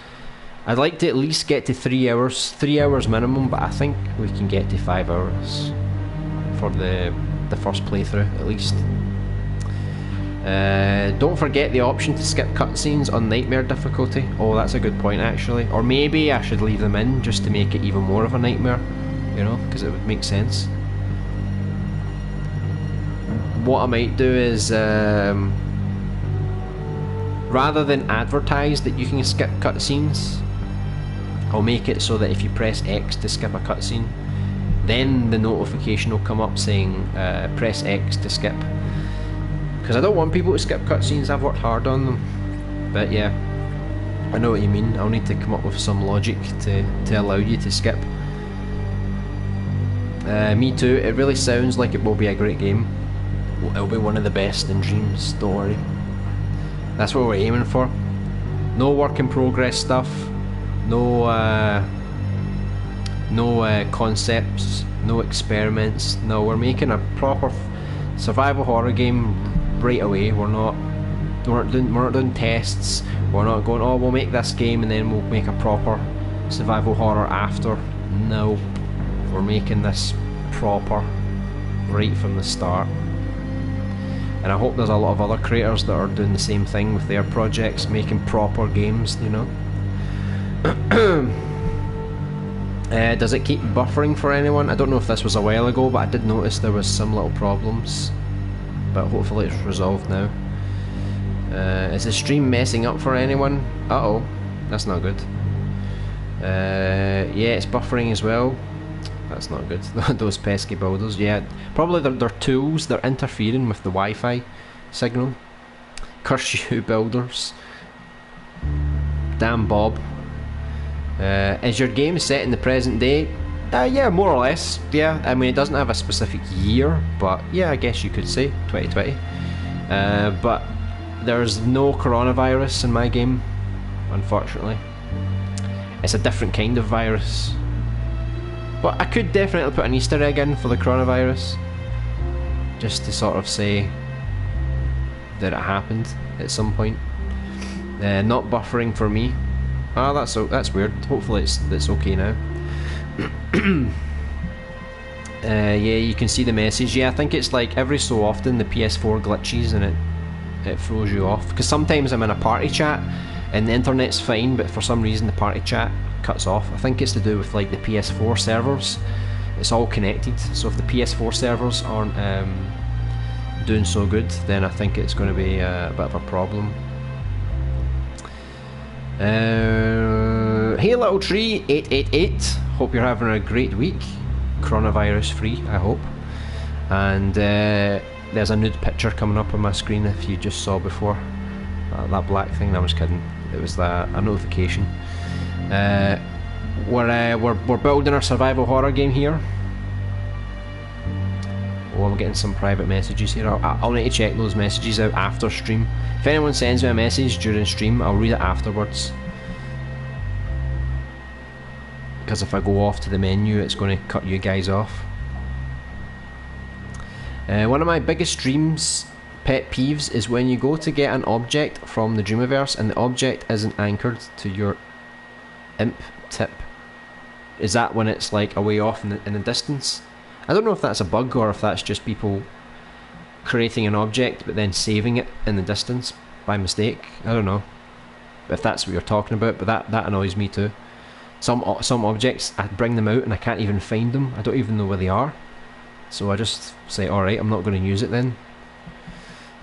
Speaker 1: I'd like to at least get to 3 hours, 3 hours minimum, but I think we can get to 5 hours for the first playthrough at least. Don't forget the option to skip cutscenes on nightmare difficulty. Oh, that's a good point actually. Or maybe I should leave them in just to make it even more of a nightmare, you know, because it would make sense. What I might do is, rather than advertise that you can skip cutscenes, I'll make it so that if you press X to skip a cutscene, then the notification will come up saying press X to skip. Because I don't want people to skip cutscenes, I've worked hard on them. But yeah, I know what you mean. I'll need to come up with some logic to allow you to skip. Me too, it really sounds like it will be a great game. It'll be one of the best in Dreams, don't worry. That's what we're aiming for. No work in progress stuff, no concepts, no experiments. No, we're making a proper survival horror game right away. We're not doing tests. We're not going, oh, we'll make this game and then we'll make a proper survival horror after. No, we're making this proper right from the start. And I hope there's a lot of other creators that are doing the same thing with their projects, making proper games, you know. Does it keep buffering for anyone? I don't know if this was a while ago, but I did notice there was some little problems. But hopefully it's resolved now. Is the stream messing up for anyone? Uh-oh, that's not good. Yeah, it's buffering as well. That's not good. Those pesky builders. Yeah, probably they're tools. They're interfering with the Wi-Fi signal. Curse you, builders. Damn Bob. Is your game set in the present day? Yeah, more or less. Yeah, I mean it doesn't have a specific year, but yeah, I guess you could say 2020. But there's no coronavirus in my game, unfortunately. It's a different kind of virus. But I could definitely put an Easter egg in for the coronavirus, just to sort of say that it happened at some point. Not buffering for me. Ah, that's weird. Hopefully it's okay now. Yeah, you can see the message. Yeah, I think it's like every so often the PS4 glitches and it throws you off. Because sometimes I'm in a party chat and the internet's fine, but for some reason the party chat cuts off. I think it's to do with like the PS4 servers. It's all connected, so if the PS4 servers aren't doing so good, then I think it's going to be a bit of a problem. Hey little tree 888, hope you're having a great week, coronavirus free, I hope. And there's a nude picture coming up on my screen if you just saw before. That black thing, I was kidding, it was a notification. We're building our survival horror game here. Oh, I'm getting some private messages here. I'll need to check those messages out after stream. If anyone sends me a message during stream, I'll read it afterwards. Because if I go off to the menu, it's going to cut you guys off. One of my biggest Dreams pet peeves is when you go to get an object from the Dreamiverse and the object isn't anchored to your imp tip. is that when it's like away off in the distance? I don't know if that's a bug or if that's just people creating an object but then saving it in the distance by mistake. I don't know if that's what you're talking about, but that annoys me too. Some objects, I bring them out and I can't even find them. I don't even know where they are. So I just say, alright, I'm not going to use it then.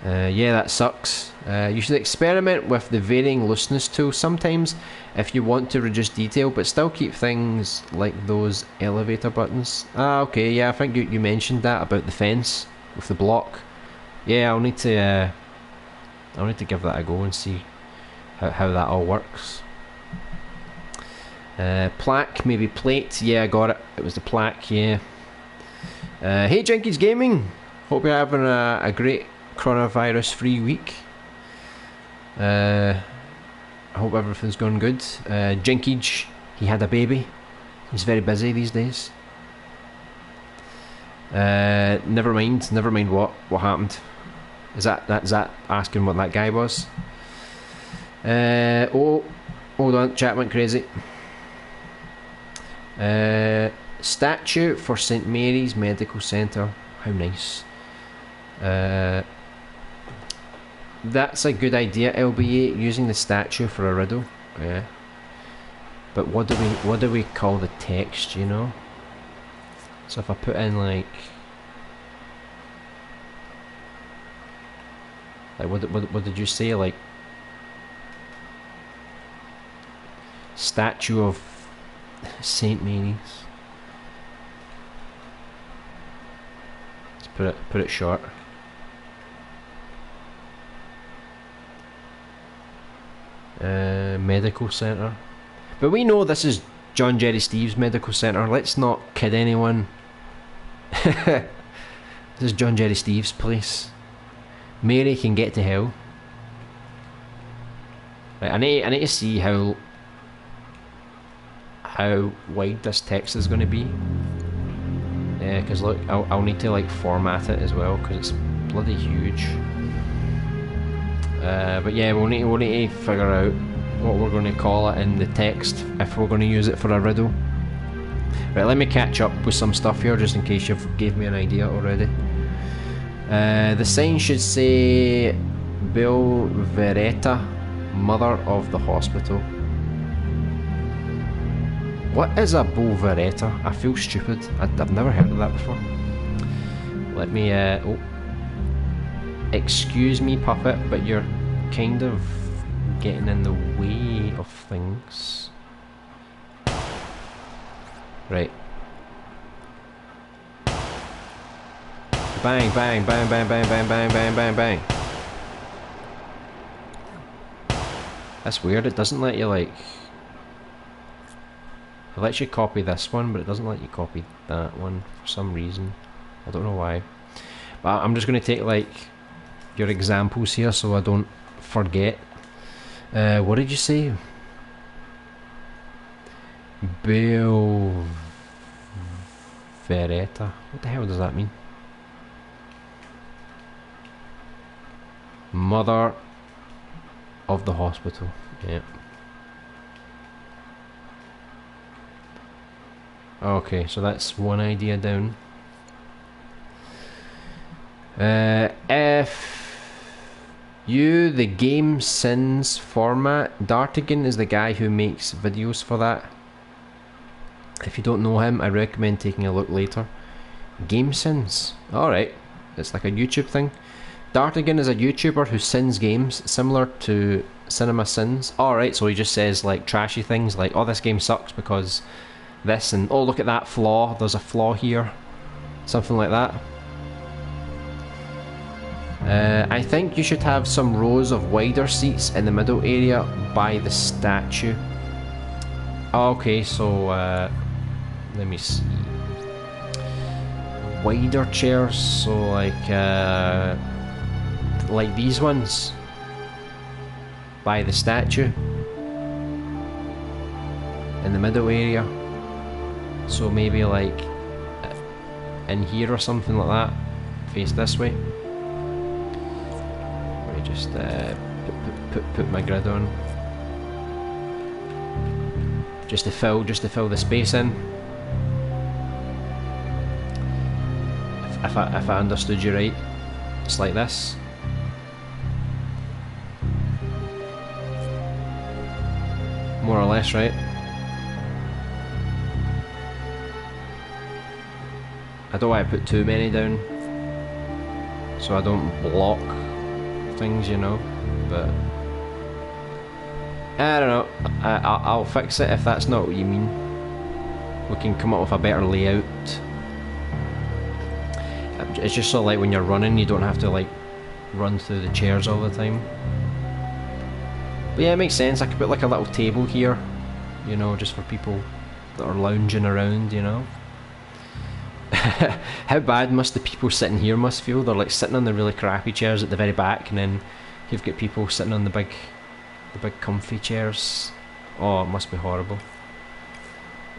Speaker 1: Yeah, that sucks. You should experiment with the varying looseness tool sometimes if you want to reduce detail, but still keep things like those elevator buttons. Ah, okay, yeah, I think you mentioned that about the fence with the block. Yeah, I'll need to give that a go and see how that all works. Plaque, maybe plate. Yeah, I got it. It was the plaque. Yeah. Hey, Jinkies Gaming. Hope you're having a great coronavirus-free week. I hope everything's going good. Jinkage, he had a baby. He's very busy these days. Never mind what happened. Is that asking what that guy was? Oh, hold on, chat went crazy. Statue for St Mary's Medical Centre. How nice. That's a good idea, LBA, using the statue for a riddle. Yeah. But what do we call the text, you know? So if I put in like what did you say, like statue of Saint Mary's? Let's put it short. Medical centre. But we know this is John Jerry Steve's medical centre. Let's not kid anyone. This is John Jerry Steve's place. Mary can get to hell. Right, I need to see how wide this text is going to be. Yeah, because look, I'll need to like format it as well because it's bloody huge. But yeah, we'll need to figure out what we're going to call it in the text if we're going to use it for a riddle. Right, let me catch up with some stuff here just in case you've gave me an idea already. The sign should say Bill Veretta, mother of the hospital. What is a Bolveretta? I feel stupid. I've never heard of that before. Let me, oh. Excuse me, puppet, but you're kind of getting in the way of things. Right. Bang, bang, bang, bang, bang, bang, bang, bang, bang, bang. That's weird, it doesn't let you like... It lets you copy this one, but it doesn't let you copy that one for some reason. I don't know why. But I'm just going to take like your examples here so I don't forget. What did you say? Bill Veretta. What the hell does that mean? Mother of the hospital. Yeah. Okay, so that's one idea down. If you, the Game Sins format, Dartigan is the guy who makes videos for that. If you don't know him, I recommend taking a look later. Game Sins. Alright, it's like a YouTube thing. Dartigan is a YouTuber who sins games, similar to Cinema Sins. Alright, so he just says like trashy things like, oh, this game sucks because this, and oh, look at that flaw, there's a flaw here. Something like that. I think you should have some rows of wider seats in the middle area by the statue. Okay, so let me see. Wider chairs, so like these ones by the statue in the middle area. So maybe like in here or something like that, face this way. Let me just put my grid on. just to fill the space in. If I understood you right, it's like this. More or less, right? I don't want to put too many down, so I don't block things, you know. But I don't know. I'll fix it if that's not what you mean. We can come up with a better layout. It's just so like when you're running, you don't have to like run through the chairs all the time. But yeah, it makes sense. I could put like a little table here, you know, just for people that are lounging around, you know. How bad must the people sitting here must feel? They're like sitting on the really crappy chairs at the very back, and then you've got people sitting on the big comfy chairs. Oh, it must be horrible.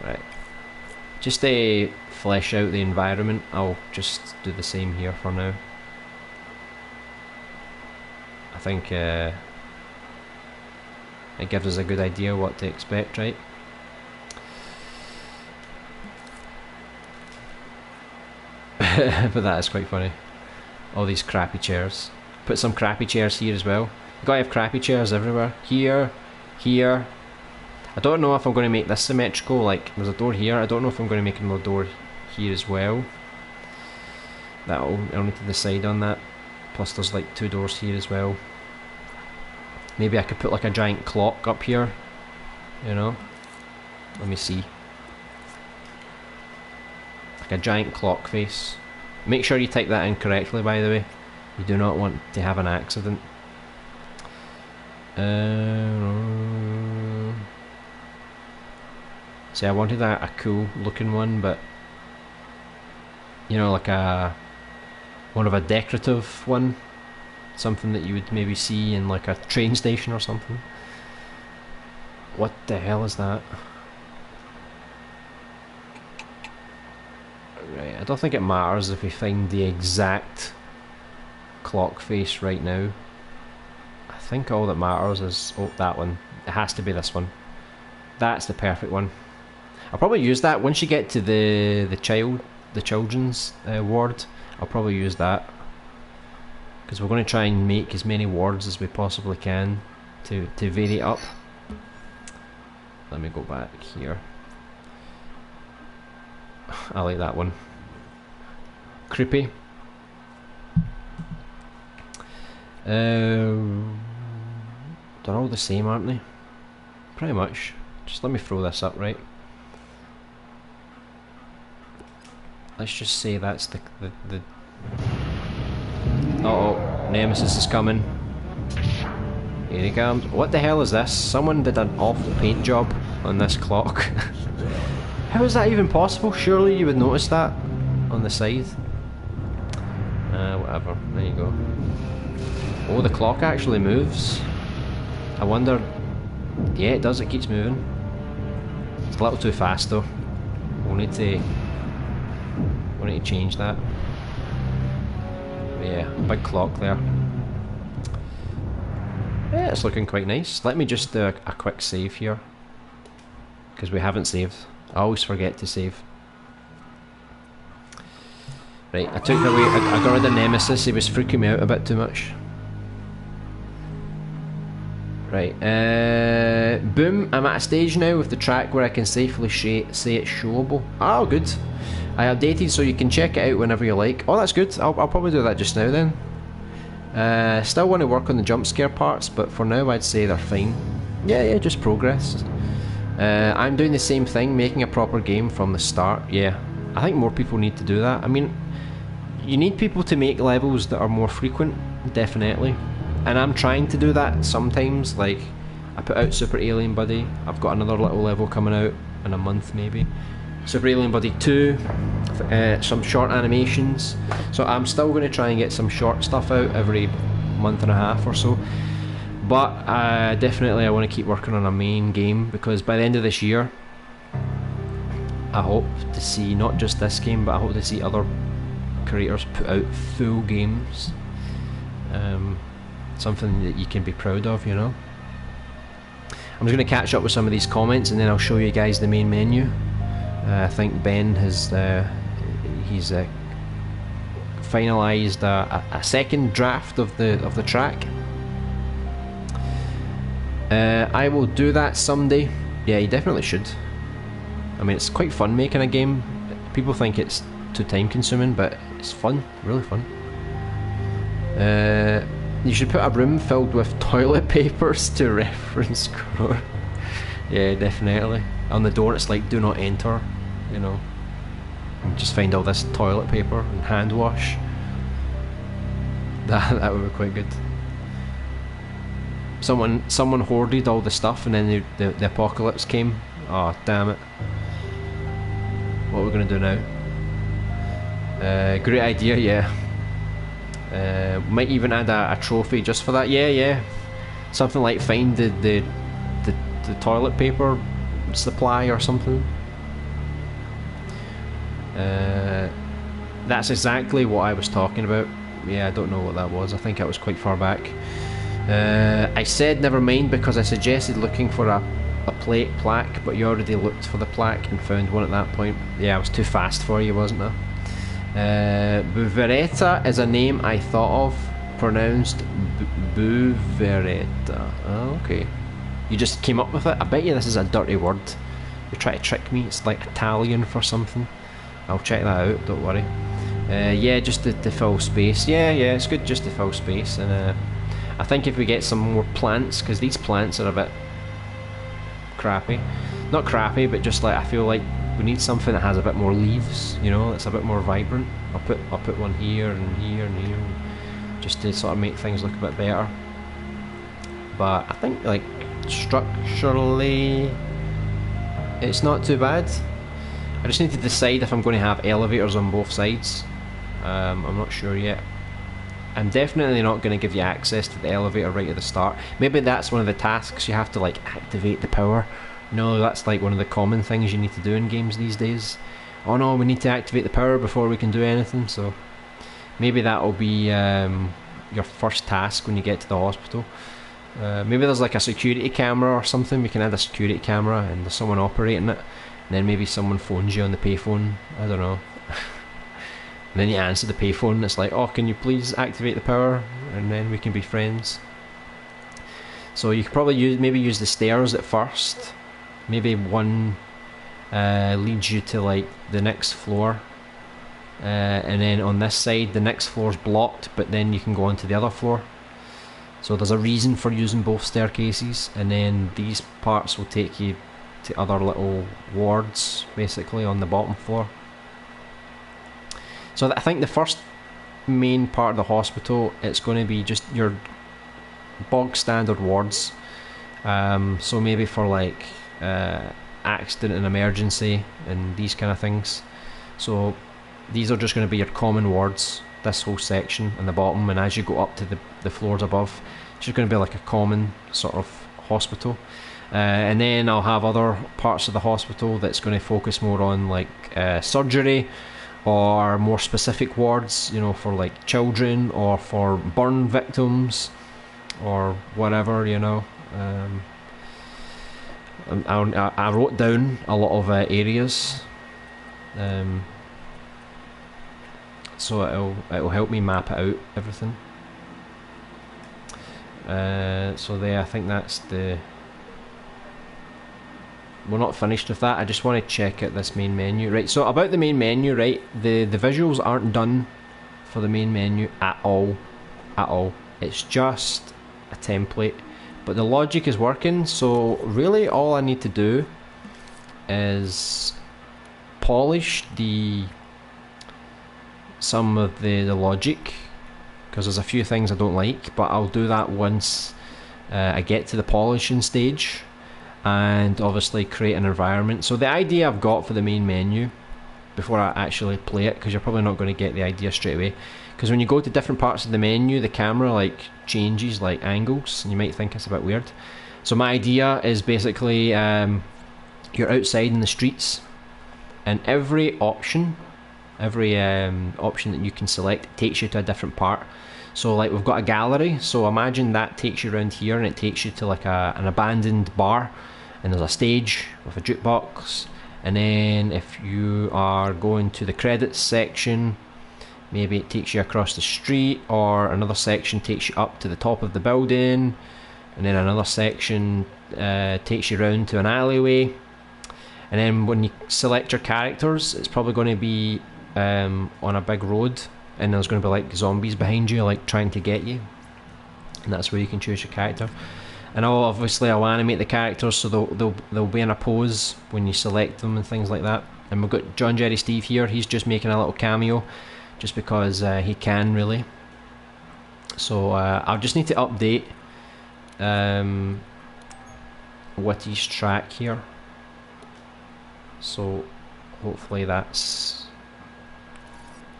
Speaker 1: Right, just to flesh out the environment, I'll just do the same here for now. I think it gives us a good idea what to expect, right? But that is quite funny. All these crappy chairs. Put some crappy chairs here as well. You gotta have crappy chairs everywhere. Here, here. I don't know if I'm going to make this symmetrical. Like, there's a door here. I don't know if I'm going to make another door here as well. I'll need to decide on that. Plus, there's like 2 doors here as well. Maybe I could put like a giant clock up here. You know. Let me see. Like a giant clock face. Make sure you type that in correctly, by the way. You do not want to have an accident. See, I wanted a cool looking one, but you know, like more of a decorative one, something that you would maybe see in like a train station or something. What the hell is that? Right, I don't think it matters if we find the exact clock face right now. I think all that matters is, oh, that one. It has to be this one. That's the perfect one. I'll probably use that once you get to the children's ward. I'll probably use that, because we're going to try and make as many wards as we possibly can to vary it up. Let me go back here. I like that one. Creepy. They're all the same, aren't they? Pretty much. Just let me throw this up, right? Let's just say that's the uh-oh, Nemesis is coming. Here he comes. What the hell is this? Someone did an awful paint job on this clock. How is that even possible? Surely you would notice that on the side. Whatever. There you go. Oh, the clock actually moves. I wonder... Yeah, it does. It keeps moving. It's a little too fast though. We'll need to change that. But yeah, big clock there. Yeah, it's looking quite nice. Let me just do a quick save here, because we haven't saved. I always forget to save. Right, I took away. I got rid of Nemesis. He was freaking me out a bit too much. Right, boom, I'm at a stage now with the track where I can safely say it's showable. Oh, good. I updated so you can check it out whenever you like. Oh, that's good. I'll probably do that just now then. Still want to work on the jump scare parts, but for now I'd say they're fine. Yeah, just progress. I'm doing the same thing, making a proper game from the start. Yeah, I think more people need to do that. I mean, you need people to make levels that are more frequent, definitely. And I'm trying to do that sometimes. Like, I put out Super Alien Buddy. I've got another little level coming out in a month maybe. Super Alien Buddy 2, some short animations. So I'm still going to try and get some short stuff out every month and a half or so. But definitely I want to keep working on a main game, because by the end of this year I hope to see not just this game, but I hope to see other creators put out full games. Something that you can be proud of, you know. I'm just going to catch up with some of these comments and then I'll show you guys the main menu. I think Ben has he's finalised a second draft of the track. I will do that someday. Yeah, you definitely should. I mean, it's quite fun making a game. People think it's too time consuming, but it's fun, really fun. You should put a room filled with toilet papers to reference Crow. Yeah, definitely. On the door it's like, do not enter, you know. And just find all this toilet paper and hand wash. That would be quite good. Someone hoarded all the stuff and then the apocalypse came. Oh, damn it. What are we going to do now? Great idea, yeah. Might even add a trophy just for that. Yeah. Something like find the toilet paper supply or something. That's exactly what I was talking about. Yeah, I don't know what that was. I think I was quite far back. I said never mind because I suggested looking for a plaque, but you already looked for the plaque and found one at that point. Yeah, I was too fast for you, wasn't I? Buveretta is a name I thought of, pronounced Buveretta. Oh, okay. You just came up with it? I bet you this is a dirty word. You're trying to trick me. It's like Italian for something. I'll check that out, don't worry. Yeah, just to fill space. Yeah, it's good just to fill space. And I think if we get some more plants, because these plants are a bit crappy. Not crappy, but just like I feel like we need something that has a bit more leaves, you know, it's a bit more vibrant. I'll put one here and here and here, just to sort of make things look a bit better. But I think like structurally, it's not too bad. I just need to decide if I'm going to have elevators on both sides. I'm not sure yet. I'm definitely not going to give you access to the elevator right at the start. Maybe that's one of the tasks, you have to like activate the power. No, that's like one of the common things you need to do in games these days. Oh no, we need to activate the power before we can do anything, so maybe that'll be your first task when you get to the hospital. Maybe there's like a security camera or something, we can add a security camera and there's someone operating it, and then maybe someone phones you on the payphone, I don't know. And then you answer the payphone and it's like, oh, can you please activate the power, and then we can be friends. So you could probably use the stairs at first. Maybe one leads you to like the next floor, and then on this side the next floor's blocked, but then you can go on to the other floor. So there's a reason for using both staircases, and then these parts will take you to other little wards basically on the bottom floor. So I think the first main part of the hospital, it's going to be just your bog standard wards. So maybe for like accident and emergency and these kind of things. So these are just going to be your common wards, this whole section in the bottom, and as you go up to the floors above, it's just going to be like a common sort of hospital. And then I'll have other parts of the hospital that's going to focus more on like surgery, or more specific wards, you know, for like children or for burn victims or whatever, you know. I wrote down a lot of areas, so it'll help me map it out, everything. So there, I think that's the... We're not finished with that. I just want to check out this main menu. Right, so about the main menu, right, the visuals aren't done for the main menu at all. It's just a template, but the logic is working. So really all I need to do is polish some of the logic, because there's a few things I don't like, but I'll do that once I get to the polishing stage, and obviously create an environment. So the idea I've got for the main menu, before I actually play it, because you're probably not going to get the idea straight away, because when you go to different parts of the menu, the camera like changes like angles, and you might think it's a bit weird. So my idea is basically you're outside in the streets, and every option that you can select takes you to a different part. So like we've got a gallery, so imagine that takes you around here and it takes you to like an abandoned bar, and there's a stage with a jukebox, and then if you are going to the credits section, maybe it takes you across the street, or another section takes you up to the top of the building, and then another section takes you around to an alleyway. And then when you select your characters, it's probably going to be on a big road, and there's going to be like zombies behind you, like trying to get you, and that's where you can choose your character. And I'll animate the characters so they'll be in a pose when you select them and things like that. And we've got John Jerry Steve here. He's just making a little cameo, just because he can, really. So I'll just need to update Witty's track here. So hopefully that's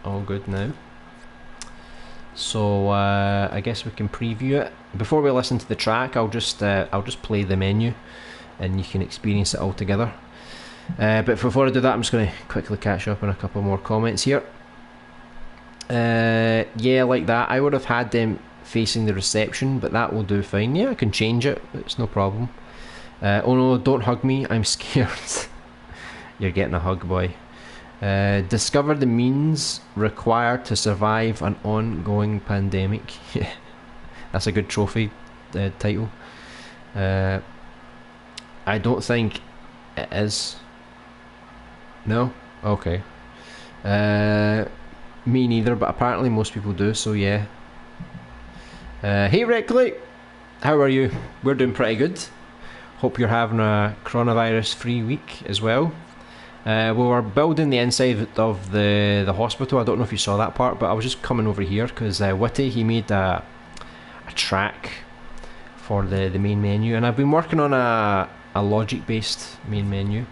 Speaker 1: all good now. So I guess we can preview it. Before we listen to the track, I'll just play the menu, and you can experience it all together. But before I do that, I'm just going to quickly catch up on a couple more comments here. Yeah, like that. I would have had them facing the reception, but that will do fine. Yeah, I can change it. It's no problem. Oh no, don't hug me. I'm scared. You're getting a hug, boy. Discover the means required to survive an ongoing pandemic. That's a good trophy title. I don't think it is. No? Okay. Me neither, but apparently most people do, so yeah. Hey Reckley! How are you? We're doing pretty good. Hope you're having a coronavirus-free week as well. We were building the inside of the hospital. I don't know if you saw that part, but I was just coming over here because Witty, he made a track for the main menu, and I've been working on a logic-based main menu.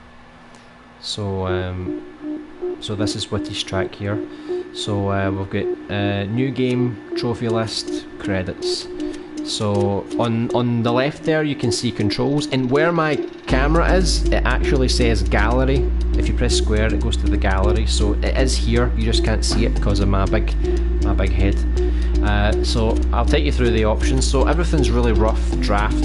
Speaker 1: So so this is Witty's track here. So we've got new game, trophy list, credits. So on the left there you can see controls, and where my camera is, it actually says gallery. If you press square, it goes to the gallery. So it is here, you just can't see it because of my big head. So I'll take you through the options. So everything's really rough draft.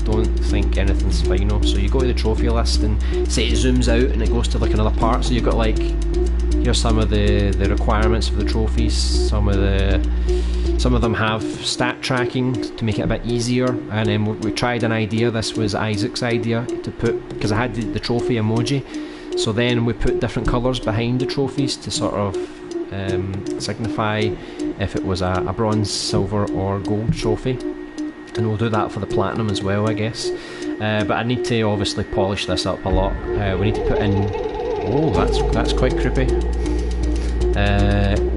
Speaker 1: Don't think anything's final. So you go to the trophy list, and say it zooms out and it goes to like another part. So you've got like, here's some of the requirements for the trophies. Some of them have stat tracking to make it a bit easier, and then we tried an idea. This was Isaac's idea to put, because I had the trophy emoji, so then we put different colours behind the trophies to sort of signify if it was a bronze, silver or gold trophy, and we'll do that for the platinum as well, I guess. But I need to obviously polish this up a lot. We need to put in, oh, that's quite creepy.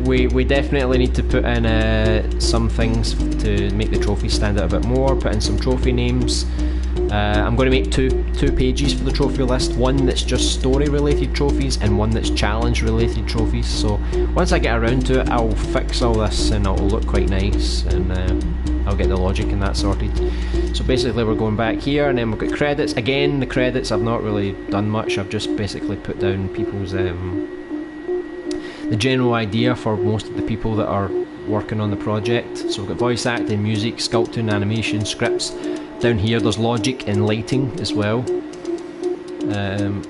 Speaker 1: We definitely need to put in some things to make the trophies stand out a bit more. Put in some trophy names. I'm going to make two pages for the trophy list. One that's just story related trophies, and one that's challenge related trophies. So once I get around to it, I'll fix all this and it'll look quite nice, and I'll get the logic and that sorted. So basically we're going back here, and then we've got credits. Again, the credits, I've not really done much. I've just basically put down people's the general idea for most of the people that are working on the project. So we've got voice acting, music, sculpting, animation, scripts. Down here there's logic and lighting as well. And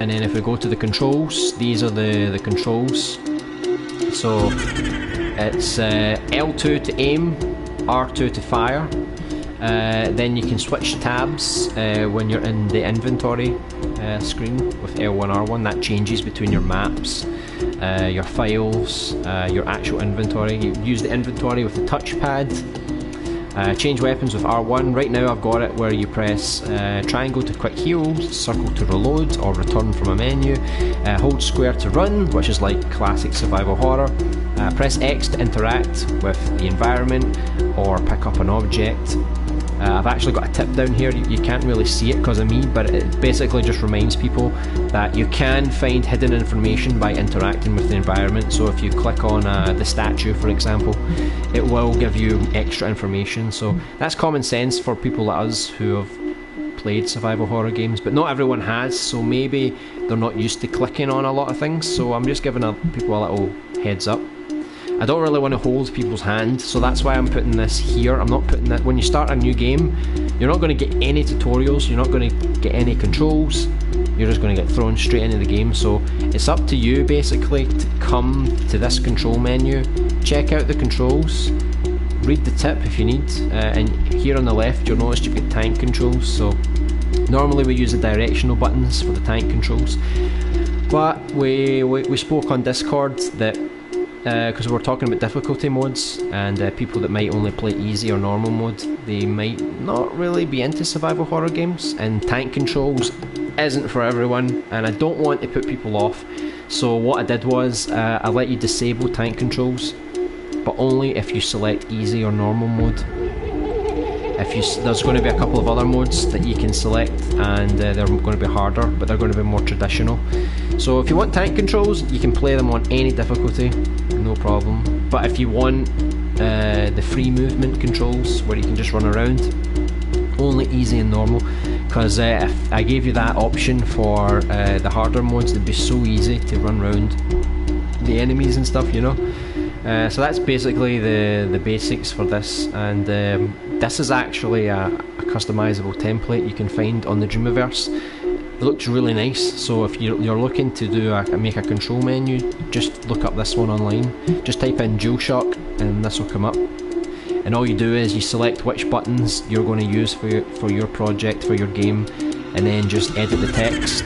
Speaker 1: then if we go to the controls, these are the controls. So it's L2 to aim, R2 to fire. Then you can switch tabs when you're in the inventory screen with L1, R1. That changes between your maps, your files, your actual inventory. You use the inventory with the touchpad. Change weapons with R1. Right now I've got it where you press triangle to quick heal, circle to reload or return from a menu, hold square to run, which is like classic survival horror, press X to interact with the environment or pick up an object. I've actually got a tip down here. You can't really see it because of me, but it basically just reminds people that you can find hidden information by interacting with the environment. So if you click on the statue, for example, it will give you extra information. So that's common sense for people like us who have played survival horror games, but not everyone has, so maybe they're not used to clicking on a lot of things. So I'm just giving people a little heads up. I don't really want to hold people's hand, so that's why I'm putting this here. I'm not putting that. When you start a new game, you're not going to get any tutorials, you're not going to get any controls, you're just going to get thrown straight into the game. So it's up to you basically to come to this control menu, check out the controls, read the tip if you need, and here on the left you'll notice you've got tank controls. So normally we use the directional buttons for the tank controls, but we spoke on Discord that because we're talking about difficulty modes, and people that might only play easy or normal mode, they might not really be into survival horror games, and tank controls isn't for everyone, and I don't want to put people off. So what I did was I let you disable tank controls, but only if you select easy or normal mode. There's going to be a couple of other modes that you can select, and they're going to be harder, but they're going to be more traditional. So if you want tank controls, you can play them on any difficulty, no problem. But if you want the free movement controls, where you can just run around, only easy and normal, because if I gave you that option for the harder modes, it'd be so easy to run around the enemies and stuff, you know. So that's basically the basics for this, and this is actually a customizable template you can find on the Dreamiverse. It looks really nice, so if you're looking to make a control menu, just look up this one online. Just type in DualShock and this will come up. And all you do is you select which buttons you're going to use for your project, for your game, and then just edit the text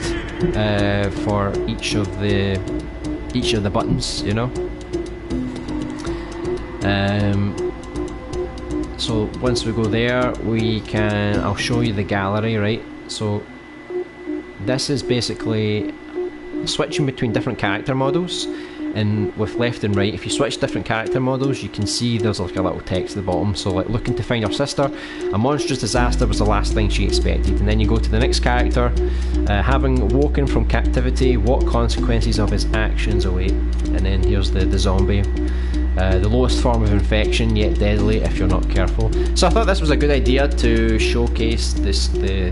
Speaker 1: for each of the buttons, you know. So once we go there, I'll show you the gallery, right? So this is basically switching between different character models, and with left and right, if you switch different character models, you can see there's like a little text at the bottom. So like, looking to find your sister, a monstrous disaster was the last thing she expected. And then you go to the next character, having woken from captivity, what consequences of his actions await? And then here's the zombie. The lowest form of infection, yet deadly if you're not careful. So I thought this was a good idea to showcase the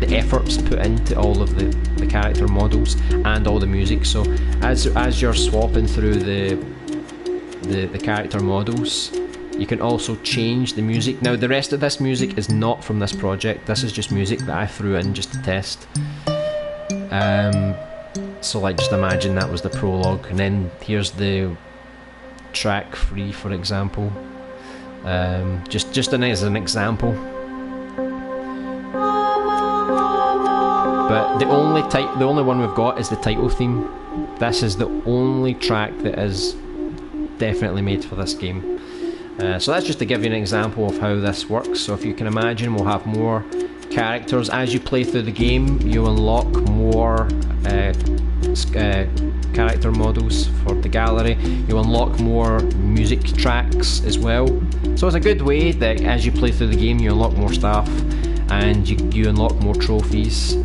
Speaker 1: efforts put into all of the character models and all the music. So as you're swapping through the character models, you can also change the music. Now the rest of this music is not from this project, this is just music that I threw in just to test. So like, just imagine that was the prologue, and then here's the track 3, for example, just as an example. But the only one we've got is the title theme. This is the only track that is definitely made for this game. So that's just to give you an example of how this works. So if you can imagine, we'll have more characters. As you play through the game, you unlock more character models for the gallery. You unlock more music tracks as well. So it's a good way that as you play through the game, you unlock more stuff, and you unlock more trophies.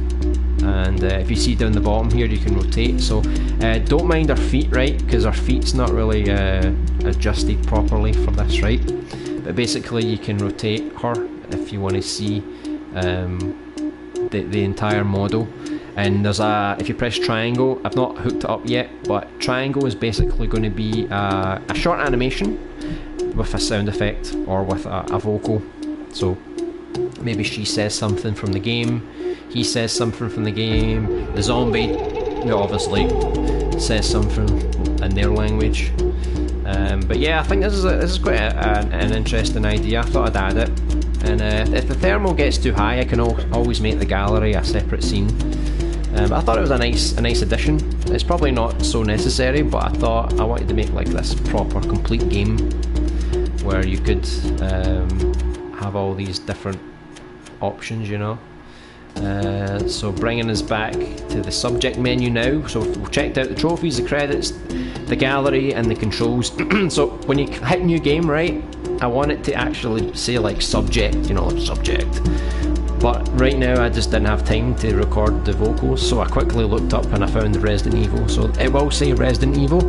Speaker 1: And if you see down the bottom here, you can rotate. So don't mind our feet, right, because our feet's not really adjusted properly for this, right? But basically you can rotate her if you want to see the entire model. And there's if you press triangle, I've not hooked it up yet, but triangle is basically going to be a short animation with a sound effect or with a vocal. So maybe she says something from the game, he says something from the game, the zombie obviously says something in their language. But yeah, I think this is quite an interesting idea. I thought I'd add it. And if the thermal gets too high, I can always make the gallery a separate scene. But I thought it was a nice addition. It's probably not so necessary, but I thought I wanted to make like this proper complete game where you could have all these different options, you know. So bringing us back to the subject menu now. So we've checked out the trophies, the credits, the gallery and the controls. So when you hit new game, right, I want it to actually say like subject, you know, subject. But right now I just didn't have time to record the vocals, so I quickly looked up and I found Resident Evil. So it will say Resident Evil,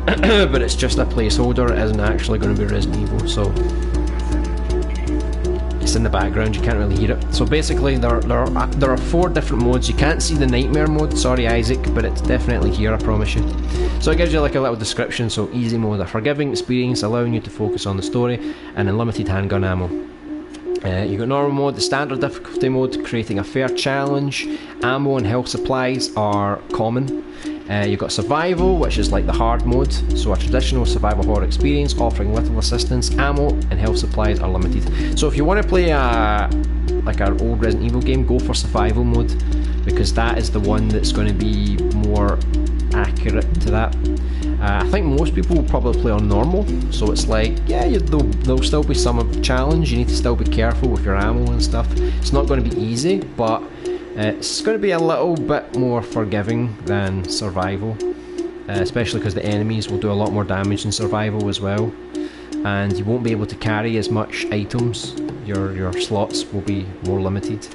Speaker 1: but it's just a placeholder, it isn't actually going to be Resident Evil. So in the background, you can't really hear it. So basically there are 4 different modes. You can't see the nightmare mode, sorry Isaac, but it's definitely here, I promise you. So it gives you like a little description. So easy mode, a forgiving experience allowing you to focus on the story, and unlimited handgun ammo. You got normal mode, the standard difficulty mode, creating a fair challenge. Ammo and health supplies are common. You've got survival, which is like the hard mode, so a traditional survival horror experience offering little assistance. Ammo and health supplies are limited. So if you want to play like our old Resident Evil game, go for survival mode, because that is the one that's going to be more accurate to that. I think most people will probably play on normal, so it's like, yeah, there'll still be some challenge. You need to still be careful with your ammo and stuff. It's not going to be easy, but it's going to be a little bit more forgiving than survival, especially because the enemies will do a lot more damage in survival as well, and you won't be able to carry as much items. Your slots will be more limited.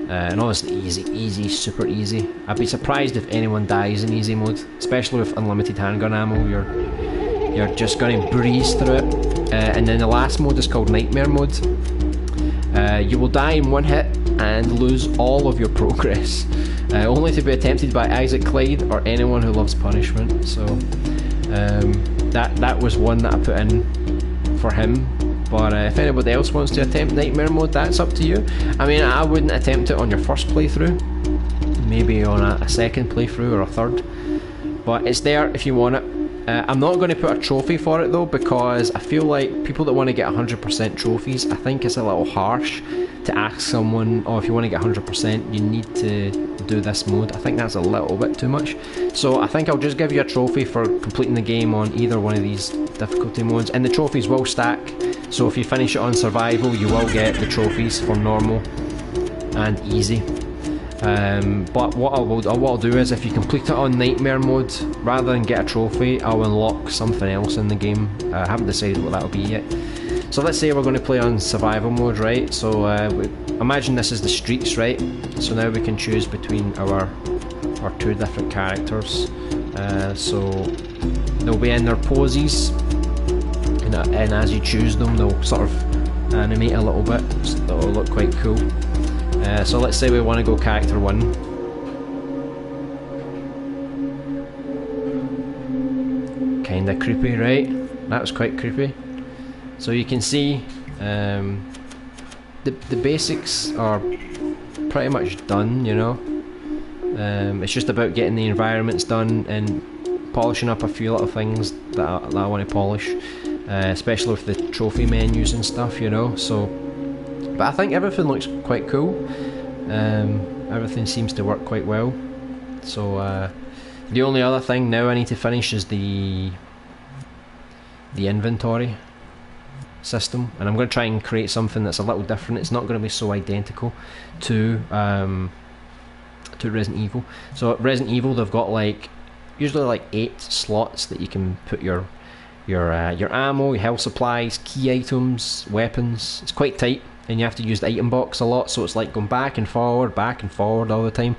Speaker 1: And honestly, easy, super easy. I'd be surprised if anyone dies in easy mode, especially with unlimited handgun ammo. You're just going to breeze through it. And then the last mode is called nightmare mode. You will die in one hit and lose all of your progress, only to be attempted by Isaac Clyde or anyone who loves punishment. So that was one that I put in for him. But if anybody else wants to attempt nightmare mode, that's up to you. I mean, I wouldn't attempt it on your first playthrough, maybe on a second playthrough or a third, but it's there if you want it. I'm not going to put a trophy for it though, because I feel like people that want to get 100% trophies, I think it's a little harsh to ask someone, oh, if you want to get 100%, you need to do this mode. I think that's a little bit too much. So I think I'll just give you a trophy for completing the game on either one of these difficulty modes, and the trophies will stack. So if you finish it on survival, you will get the trophies for normal and easy. But what I'll do is, if you complete it on nightmare mode, rather than get a trophy, I'll unlock something else in the game. I haven't decided what that'll be yet. So let's say we're going to play on survival mode, right? So imagine this is the streets, right? So now we can choose between our 2 different characters. So they'll be in their poses, and as you choose them, they'll sort of animate a little bit, so that'll look quite cool. So let's say we want to go character 1. Kinda creepy, right? That was quite creepy. So you can see the basics are pretty much done, you know. It's just about getting the environments done and polishing up a few little things that I want to polish, especially with the trophy menus and stuff, you know. So, but I think everything looks quite cool. Everything seems to work quite well. So the only other thing now I need to finish is the inventory system, and I'm going to try and create something that's a little different. It's not going to be so identical to Resident Evil. So at Resident Evil, they've got usually like 8 slots that you can put your ammo, your health supplies, key items, weapons. It's quite tight, and you have to use the item box a lot, so it's like going back and forward all the time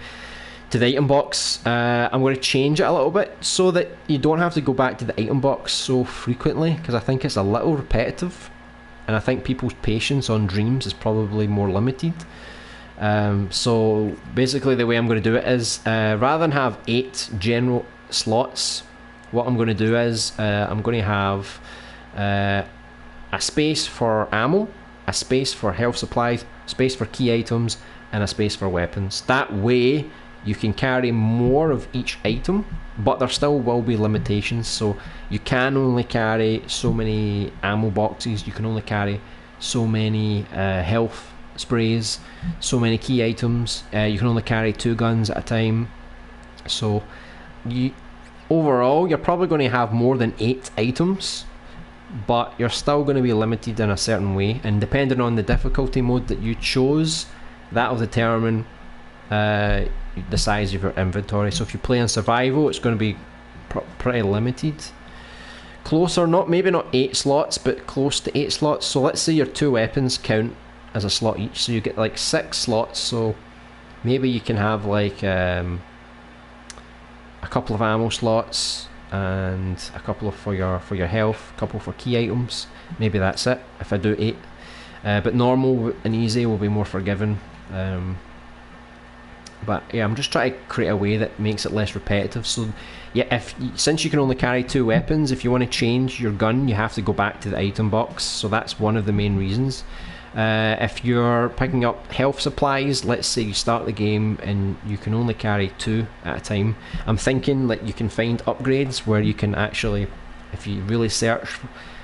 Speaker 1: to the item box. I'm going to change it a little bit so that you don't have to go back to the item box so frequently, because I think it's a little repetitive, and I think people's patience on Dreams is probably more limited. So basically the way I'm going to do it is, rather than have 8 general slots, what I'm going to do is I'm going to have a space for ammo, a space for health supplies, space for key items, and a space for weapons. That way you can carry more of each item, but there still will be limitations. So you can only carry so many ammo boxes, you can only carry so many health sprays, so many key items, you can only carry 2 guns at a time. So overall you're probably going to have more than 8 items, but you're still going to be limited in a certain way, and depending on the difficulty mode that you chose, that will determine the size of your inventory. So if you play on survival, it's going to be pretty limited. Closer, maybe not 8 slots, but close to 8 slots. So let's say your 2 weapons count as a slot each, so you get like 6 slots. So maybe you can have like a couple of ammo slots, and a couple for your health, a couple for key items. Maybe that's it if I do 8. but normal and easy will be more forgiving. But yeah, I'm just trying to create a way that makes it less repetitive. So yeah, since you can only carry 2 weapons, if you want to change your gun, you have to go back to the item box. So that's one of the main reasons. If you're picking up health supplies, let's say you start the game and you can only carry 2 at a time, I'm thinking that you can find upgrades where you can actually, if you really search,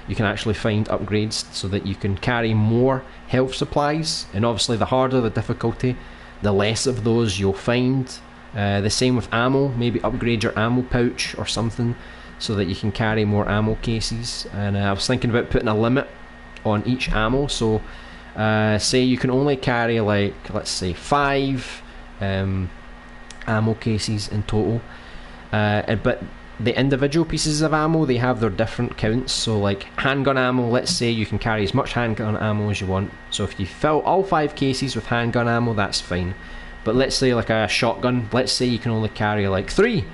Speaker 1: you can actually find upgrades so that you can carry more health supplies. And obviously the harder the difficulty, the less of those you'll find. The same with ammo, maybe upgrade your ammo pouch or something so that you can carry more ammo cases. And I was thinking about putting a limit on each ammo, so say you can only carry, like, let's say 5 ammo cases in total, but the individual pieces of ammo, they have their different counts. So like handgun ammo, let's say you can carry as much handgun ammo as you want. So if you fill all 5 cases with handgun ammo, that's fine. But let's say like a shotgun, let's say you can only carry like 3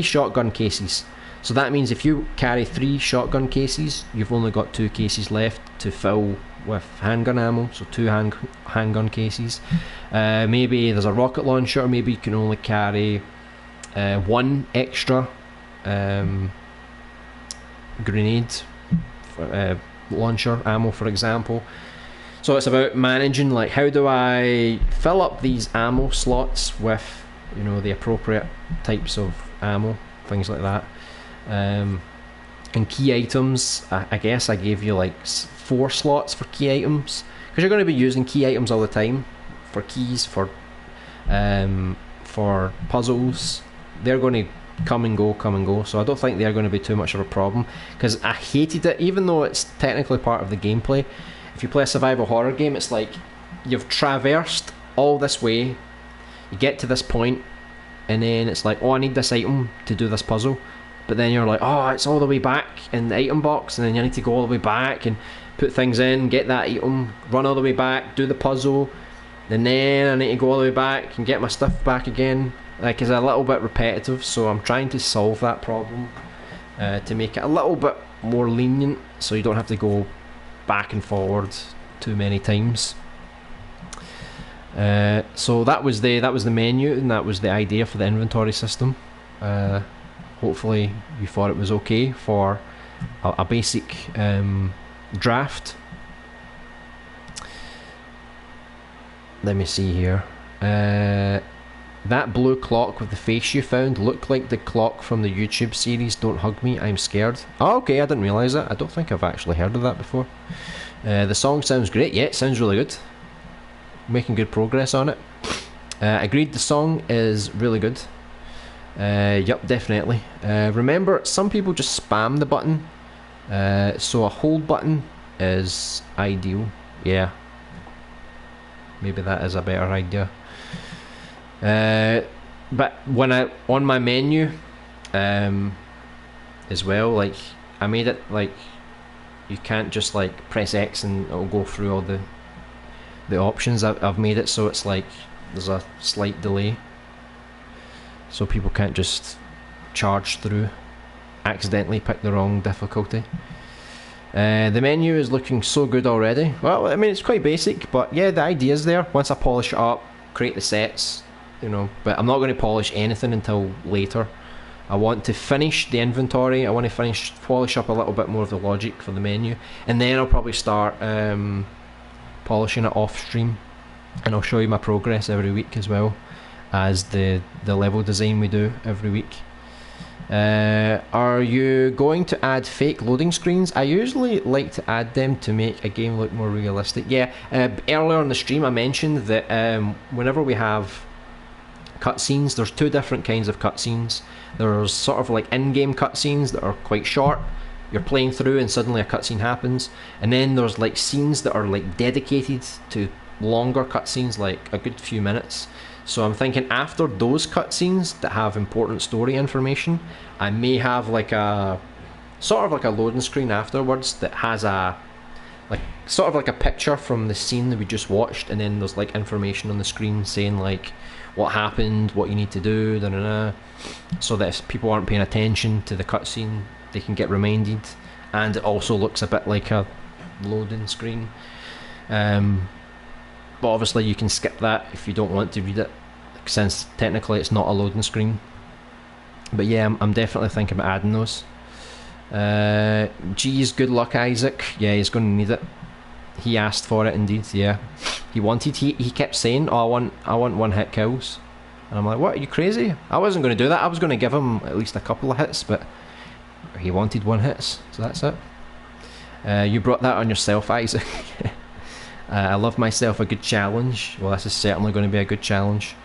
Speaker 1: shotgun cases. So that means if you carry 3 shotgun cases, you've only got 2 cases left to fill with handgun ammo, so 2 handgun cases. Maybe there's a rocket launcher, maybe you can only carry 1 extra grenade launcher ammo, for example. So it's about managing, like, how do I fill up these ammo slots with, you know, the appropriate types of ammo, things like that. And key items, I guess I gave you like 4 slots for key items, because you're going to be using key items all the time for keys, for puzzles. They're going to come and go, so I don't think they're going to be too much of a problem, because I hated it, even though it's technically part of the gameplay. If you play a survival horror game, it's like you've traversed all this way, you get to this point, and then it's like, oh, I need this item to do this puzzle, but then you're like, oh, it's all the way back in the item box, and then you need to go all the way back and put things in, get that item, run all the way back, do the puzzle, and then I need to go all the way back and get my stuff back again. Like, it's a little bit repetitive, so I'm trying to solve that problem to make it a little bit more lenient, so you don't have to go back and forward too many times. So that was the menu, and that was the idea for the inventory system. Hopefully you thought it was okay for a basic draft. Let me see here. That blue clock with the face you found looked like the clock from the YouTube series Don't Hug Me, I'm Scared. Oh, okay, I didn't realise that. I don't think I've actually heard of that before. The song sounds great. Yeah, it sounds really good. Making good progress on it. Agreed, the song is really good. Yup, definitely. Remember, some people just spam the button, so a hold button is ideal. Yeah, maybe that is a better idea. But when on my menu as well, like, I made it like you can't just like press X and it'll go through all the options. I've made it so it's like there's a slight delay, so people can't just charge through, accidentally pick the wrong difficulty. The menu is looking so good already. Well, I mean, it's quite basic, but yeah, the idea's there. Once I polish it up, create the sets, you know, but I'm not going to polish anything until later. I want to finish the inventory, I want to polish up a little bit more of the logic for the menu, and then I'll probably start polishing it off stream, and I'll show you my progress every week as well as the level design we do every week. Are you going to add fake loading screens? I usually like to add them to make a game look more realistic. Yeah, earlier in the stream I mentioned that whenever we have cutscenes, there's 2 different kinds of cutscenes. There's sort of like in-game cutscenes that are quite short, you're playing through and suddenly a cutscene happens, and then there's like scenes that are like dedicated to longer cutscenes, like a good few minutes. So I'm thinking after those cutscenes that have important story information, I may have like a sort of like a loading screen afterwards that has a like sort of like a picture from the scene that we just watched, and then there's like information on the screen saying like what happened, what you need to do, so that if people aren't paying attention to the cutscene, they can get reminded, and it also looks a bit like a loading screen. But obviously you can skip that if you don't want to read it, since technically it's not a loading screen. But yeah, I'm definitely thinking about adding those. Geez, good luck, Isaac. Yeah, he's going to need it. He asked for it indeed. Yeah, he kept saying, oh, I want one hit kills, and I'm like, what, are you crazy? I wasn't going to do that. I was going to give him at least a couple of hits, but he wanted one hits, so that's it. You brought that on yourself, Isaac. I love myself a good challenge. Well, this is certainly going to be a good challenge.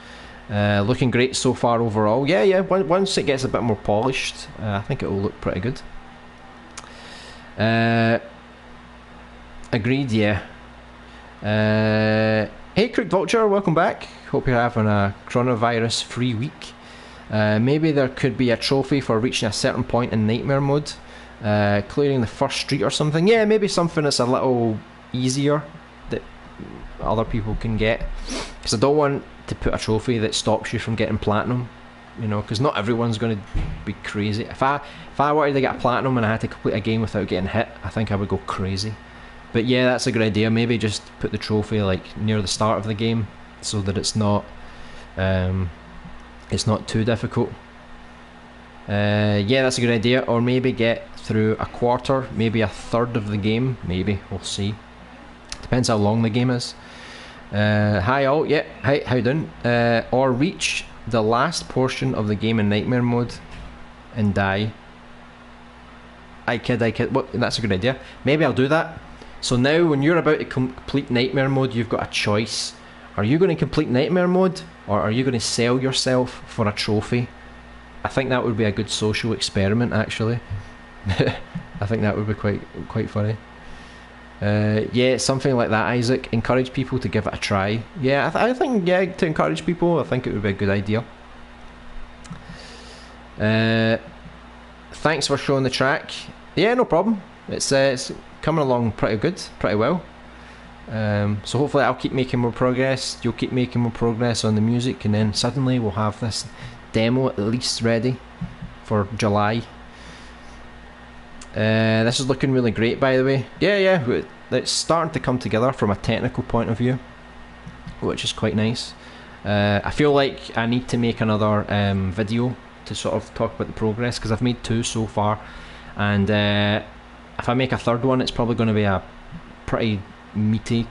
Speaker 1: Looking great so far overall. Yeah, once it gets a bit more polished, I think it will look pretty good. Agreed, yeah. Hey, Crooked Vulture, welcome back. Hope you're having a coronavirus-free week. Maybe there could be a trophy for reaching a certain point in Nightmare mode. Clearing the first street or something. Yeah, maybe something that's a little easier that other people can get. Because I don't want to put a trophy that stops you from getting platinum. You know, because not everyone's going to be crazy. If I wanted to get a platinum and I had to complete a game without getting hit, I think I would go crazy. But yeah, that's a good idea. Maybe just put the trophy like near the start of the game, so that it's not too difficult. Yeah, that's a good idea. Or maybe get through a quarter, maybe a third of the game. Maybe, we'll see. Depends how long the game is. Hi all, yeah, hi, how you doing? Or reach the last portion of the game in Nightmare mode and die. I kid. What? That's a good idea. Maybe I'll do that. So now when you're about to complete Nightmare mode, you've got a choice. Are you going to complete Nightmare mode, or are you going to sell yourself for a trophy? I think that would be a good social experiment, actually. I think that would be quite funny. Yeah, something like that, Isaac. Encourage people to give it a try. Yeah, I think, yeah, to encourage people, I think it would be a good idea. Thanks for showing the track. Yeah, no problem. It's coming along pretty well. So hopefully I'll keep making more progress, you'll keep making more progress on the music, and then suddenly we'll have this demo at least ready for July. This is looking really great, by the way. Yeah, it's starting to come together from a technical point of view, which is quite nice. I feel like I need to make another video to sort of talk about the progress, because I've made 2 so far, and if I make a third one, it's probably going to be a pretty meaty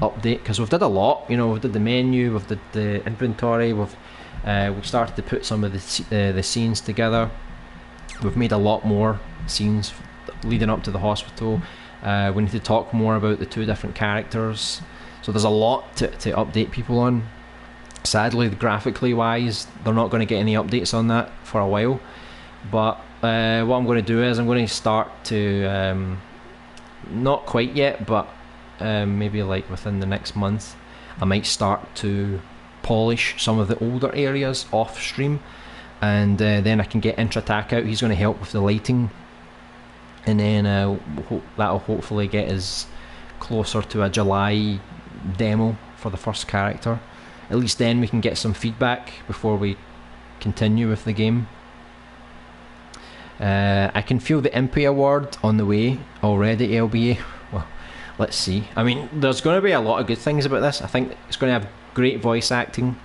Speaker 1: update, because we've did a lot. You know, we've did the menu, we've did the inventory, we've started to put some of the scenes together. We've made a lot more scenes leading up to the hospital. We need to talk more about the 2 different characters, so there's a lot to update people on. Sadly, graphically wise, they're not going to get any updates on that for a while, but what I'm going to do is I'm going to start to not quite yet, but maybe like within the next month, I might start to polish some of the older areas off stream, and then I can get Intratak out. He's going to help with the lighting, and then that'll hopefully get us closer to a July demo for the first character. At least then we can get some feedback before we continue with the game. I can feel the Impy Award on the way already, LBA. Well, let's see. I mean, there's going to be a lot of good things about this. I think it's going to have great voice acting.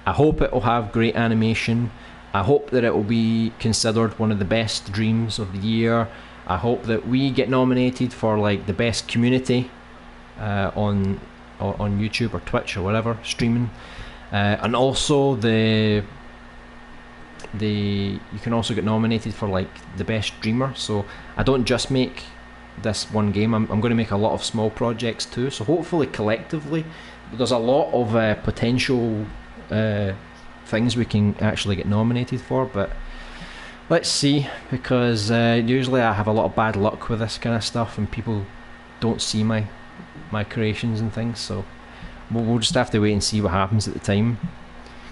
Speaker 1: I hope it will have great animation. I hope that it will be considered one of the best Dreams of the year. I hope that we get nominated for like the best community on YouTube or Twitch or whatever, streaming. And also you can also get nominated for like the best streamer. So I don't just make this one game, I'm going to make a lot of small projects too, so hopefully collectively there's a lot of potential things we can actually get nominated for. But let's see, because usually I have a lot of bad luck with this kind of stuff and people don't see my creations and things, so we'll just have to wait and see what happens at the time.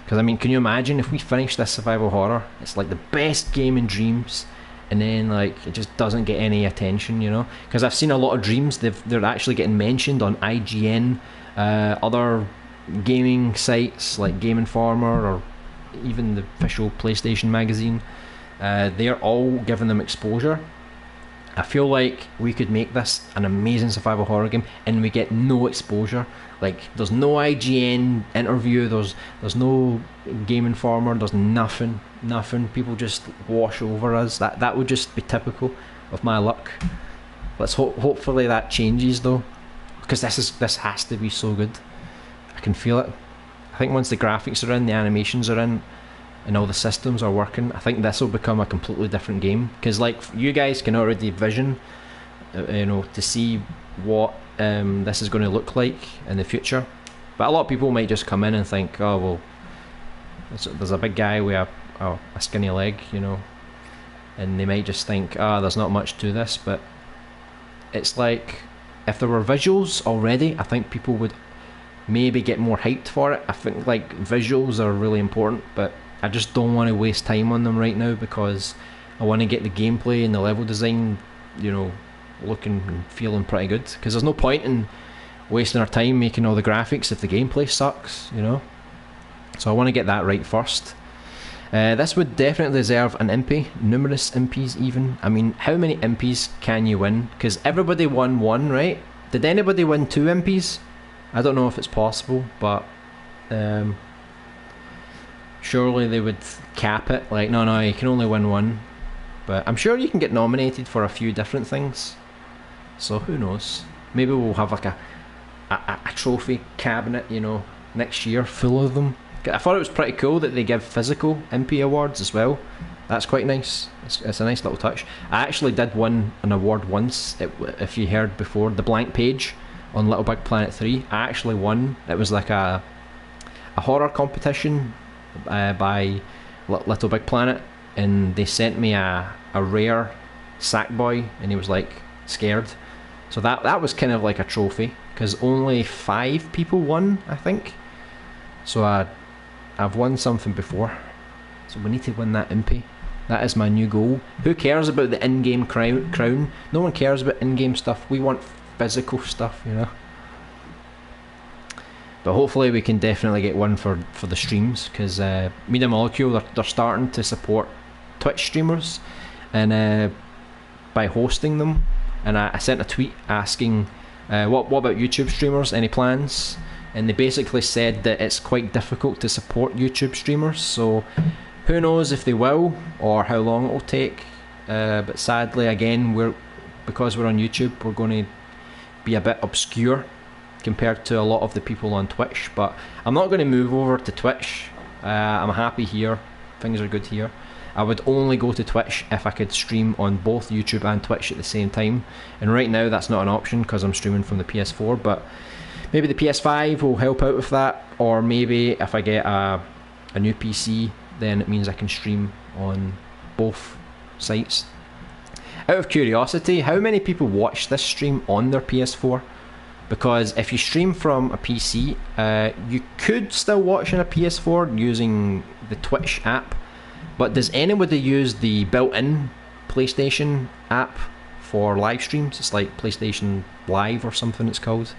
Speaker 1: Because I mean, can you imagine if we finish this survival horror, it's like the best game in Dreams, and then like it just doesn't get any attention, you know? Because I've seen a lot of Dreams, they're actually getting mentioned on IGN, other gaming sites like Game Informer, or even the official PlayStation magazine. They're all giving them exposure, I feel like we could make this an amazing survival horror game, and we get no exposure. Like, there's no IGN interview, there's no Game Informer, there's nothing. People just wash over us. That would just be typical of my luck. Let's hopefully that changes though, because this has to be so good. I can feel it. I think once the graphics are in, the animations are in, and all the systems are working, I think this will become a completely different game. Because like, you guys can already vision, to see what this is going to look like in the future. But a lot of people might just come in and think, oh well, there's a big guy with a skinny leg, and they might just think, there's not much to this. But it's like, if there were visuals already, I think people would maybe get more hyped for it. I think like visuals are really important, but I just don't want to waste time on them right now, because I want to get the gameplay and the level design, looking and feeling pretty good. Because there's no point in wasting our time making all the graphics if the gameplay sucks, So I want to get that right first. This would definitely deserve an impy, numerous impies even. I mean, how many impies can you win? Because everybody won one, right? Did anybody win 2 impies? I don't know if it's possible, but surely they would cap it. Like, no, you can only win one. But I'm sure you can get nominated for a few different things. So who knows? Maybe we'll have like a trophy cabinet, next year full of them. I thought it was pretty cool that they give physical MP awards as well. That's quite nice. It's a nice little touch. I actually did win an award once, if you heard before, the blank page on Little Big Planet 3. I actually won. It was like a horror competition by Little Big Planet, and they sent me a rare Sackboy, and he was like scared. So that was kind of like a trophy, because only 5 people won, I think. So I've won something before, so we need to win that impy. That is my new goal. Who cares about the in-game crown? No one cares about in-game stuff. We want physical stuff, But hopefully we can definitely get one for the streams, because Media Molecule, they're starting to support Twitch streamers, and by hosting them. And I sent a tweet asking, what about YouTube streamers? Any plans? And they basically said that it's quite difficult to support YouTube streamers, so who knows if they will or how long it will take. But sadly, again, because we're on YouTube, we're going to be a bit obscure compared to a lot of the people on Twitch. But I'm not going to move over to Twitch. I'm happy here. Things are good here. I would only go to Twitch if I could stream on both YouTube and Twitch at the same time, and right now that's not an option because I'm streaming from the PS4. But maybe the PS5 will help out with that, or maybe if I get a new PC, then it means I can stream on both sites. Out of curiosity, how many people watch this stream on their PS4? Because if you stream from a PC, you could still watch on a PS4 using the Twitch app. But does anybody use the built-in PlayStation app for live streams? It's like PlayStation Live or something it's called.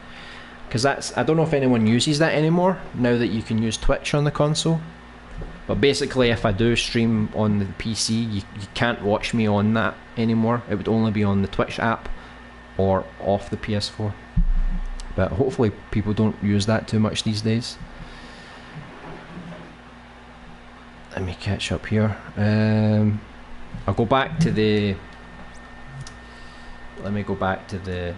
Speaker 1: Because I don't know if anyone uses that anymore, now that you can use Twitch on the console. But basically, if I do stream on the PC, you can't watch me on that anymore. It would only be on the Twitch app or off the PS4. But hopefully people don't use that too much these days. Let me catch up here. I'll go back to the... Let me go back to the...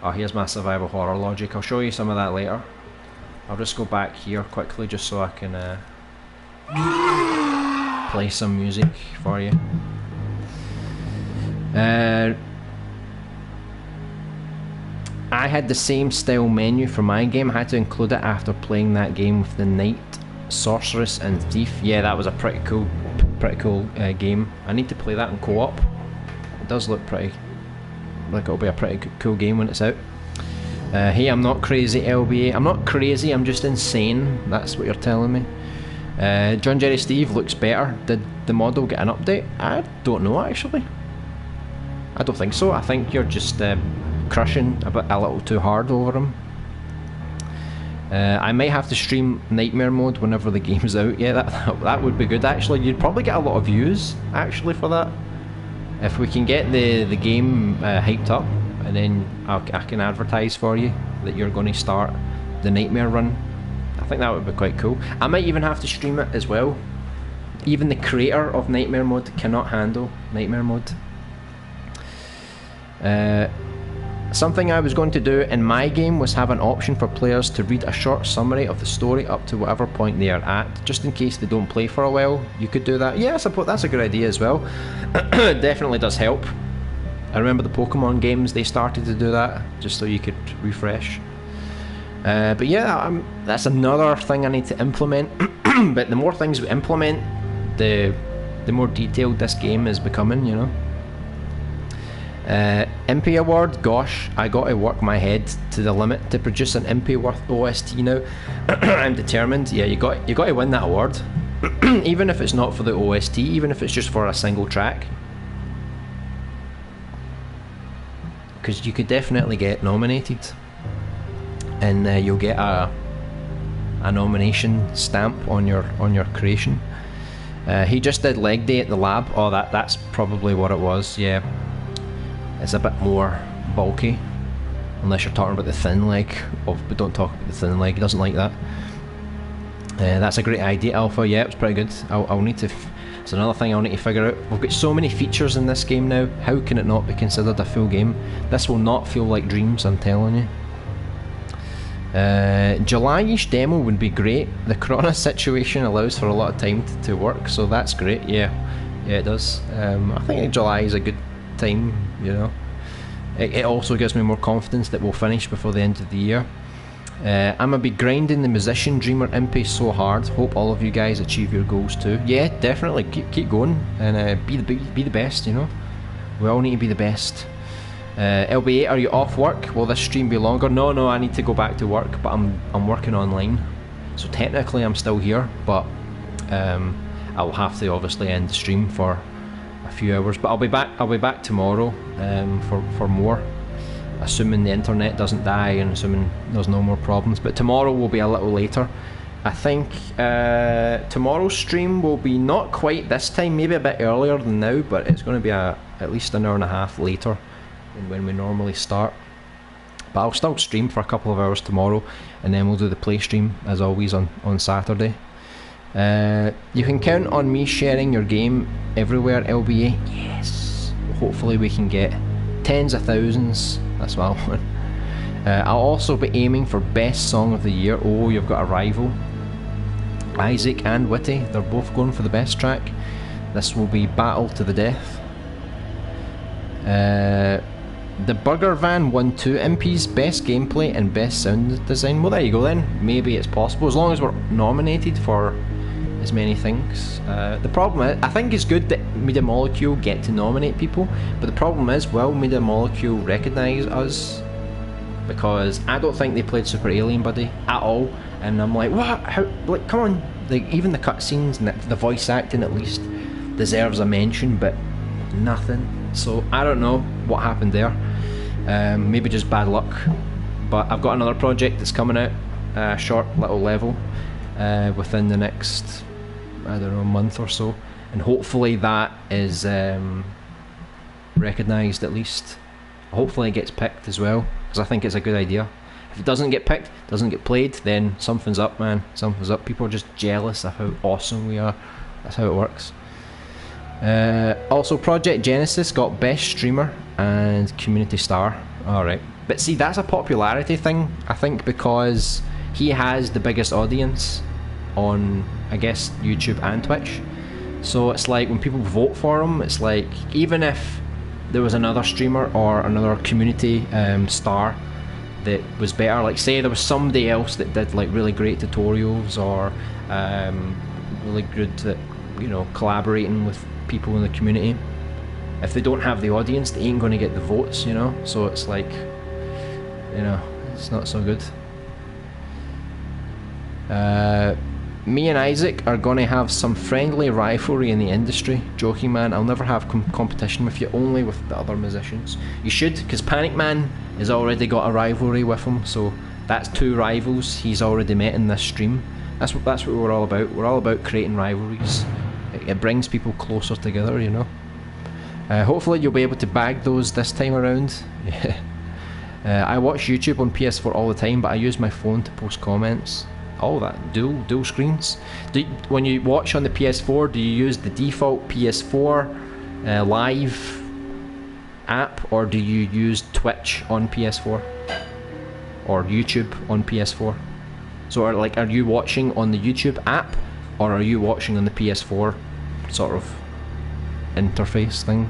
Speaker 1: Oh, here's my survival horror logic. I'll show you some of that later. I'll just go back here quickly just so I can play some music for you. I had the same style menu for my game. I had to include it after playing that game with the Knight, Sorceress and Thief. Yeah, that was a pretty cool game. I need to play that in co-op. It does look pretty like it'll be a pretty cool game when it's out. Hey, I'm not crazy, LBA. I'm not crazy, I'm just insane. That's what you're telling me. John Jerry Steve looks better. Did the model get an update? I don't know actually. I don't think so. I think you're just crushing a little too hard over him. I might have to stream Nightmare Mode whenever the game's out. Yeah, that would be good actually. You'd probably get a lot of views actually for that. If we can get the game hyped up, and then I can advertise for you that you're going to start the Nightmare run, I think that would be quite cool. I might even have to stream it as well. Even the creator of Nightmare mode cannot handle Nightmare mode. Something I was going to do in my game was have an option for players to read a short summary of the story up to whatever point they are at, just in case they don't play for a while. You could do that. Yeah, I suppose that's a good idea as well. Definitely does help. I remember the Pokemon games, they started to do that, just so you could refresh. But yeah, that's another thing I need to implement. But the more things we implement, the more detailed this game is becoming, you know. MP award, gosh, I got to work my head to the limit to produce an MP worth OST now. I'm determined. Yeah, you got to win that award. Even if it's not for the OST, even if it's just for a single track, because you could definitely get nominated, and you'll get a nomination stamp on your creation. He just did leg day at the lab. Oh, that's probably what it was. Yeah. It's a bit more bulky, unless you're talking about the thin leg. Oh, but don't talk about the thin leg, he doesn't like that. That's a great idea, Alpha. Yeah, it's pretty good. I'll need to... It's another thing I'll need to figure out. We've got so many features in this game now, how can it not be considered a full game? This will not feel like Dreams, I'm telling you. July-ish demo would be great. The corona situation allows for a lot of time to work, so that's great. Yeah, it does. I think July is a good time, you know. It also gives me more confidence that we'll finish before the end of the year. I'm gonna be grinding the musician dreamer MP so hard. Hope all of you guys achieve your goals too. Yeah, definitely keep going and be the best, you know. We all need to be the best. LB8, are you off work? Will this stream be longer? No, I need to go back to work, but I'm working online, so technically I'm still here, but I'll have to obviously end the stream for a few hours, but I'll be back tomorrow for more, assuming the internet doesn't die and assuming there's no more problems. But tomorrow will be a little later. I think tomorrow's stream will be not quite this time, maybe a bit earlier than now, but it's going to be at least an hour and a half later than when we normally start. But I'll still stream for a couple of hours tomorrow, and then we'll do the play stream as always on Saturday. You can count on me sharing your game everywhere, LBA. Yes. Hopefully we can get tens of thousands. That's what I want. I'll also be aiming for best song of the year. Oh, you've got a rival. Isaac and Witty, they're both going for the best track. This will be battle to the death. The Burger Van won 2 MPs, best gameplay and best sound design. Well, there you go then. Maybe it's possible, as long as we're nominated for as many things. The problem is, I think it's good that Media Molecule get to nominate people, but the problem is, will Media Molecule recognise us? Because I don't think they played Super Alien Buddy at all, and I'm like, what? How? Like, come on! Like, even the cutscenes and the voice acting at least deserves a mention, but nothing. So I don't know what happened there. Maybe just bad luck. But I've got another project that's coming out, a short little level, within the next, I don't know, month or so, and hopefully that is recognised at least. Hopefully it gets picked as well, because I think it's a good idea. If it doesn't get picked, doesn't get played, then something's up, man. Something's up. People are just jealous of how awesome we are. That's how it works. Also, Project Genesis got Best Streamer and Community Star. Alright. But see, that's a popularity thing, I think, because he has the biggest audience on, I guess, YouTube and Twitch. So it's like, when people vote for him, it's like, even if there was another streamer or another community star that was better, like say there was somebody else that did like really great tutorials or really good at, you know, collaborating with people in the community, if they don't have the audience, they ain't going to get the votes, you know. So it's like, you know, it's not so good. Me and Isaac are going to have some friendly rivalry in the industry. Joking, man. I'll never have competition with you, only with the other musicians. You should, because Panic Man has already got a rivalry with him, so that's 2 rivals he's already met in this stream. That's what we're all about. We're all about creating rivalries. It brings people closer together, you know. Hopefully you'll be able to bag those this time around. I watch YouTube on PS4 all the time, but I use my phone to post comments. All that, dual screens. When you watch on the PS4, do you use the default PS4 live app, or do you use Twitch on PS4 or YouTube on PS4? So are you watching on the YouTube app, or are you watching on the PS4 sort of interface thing?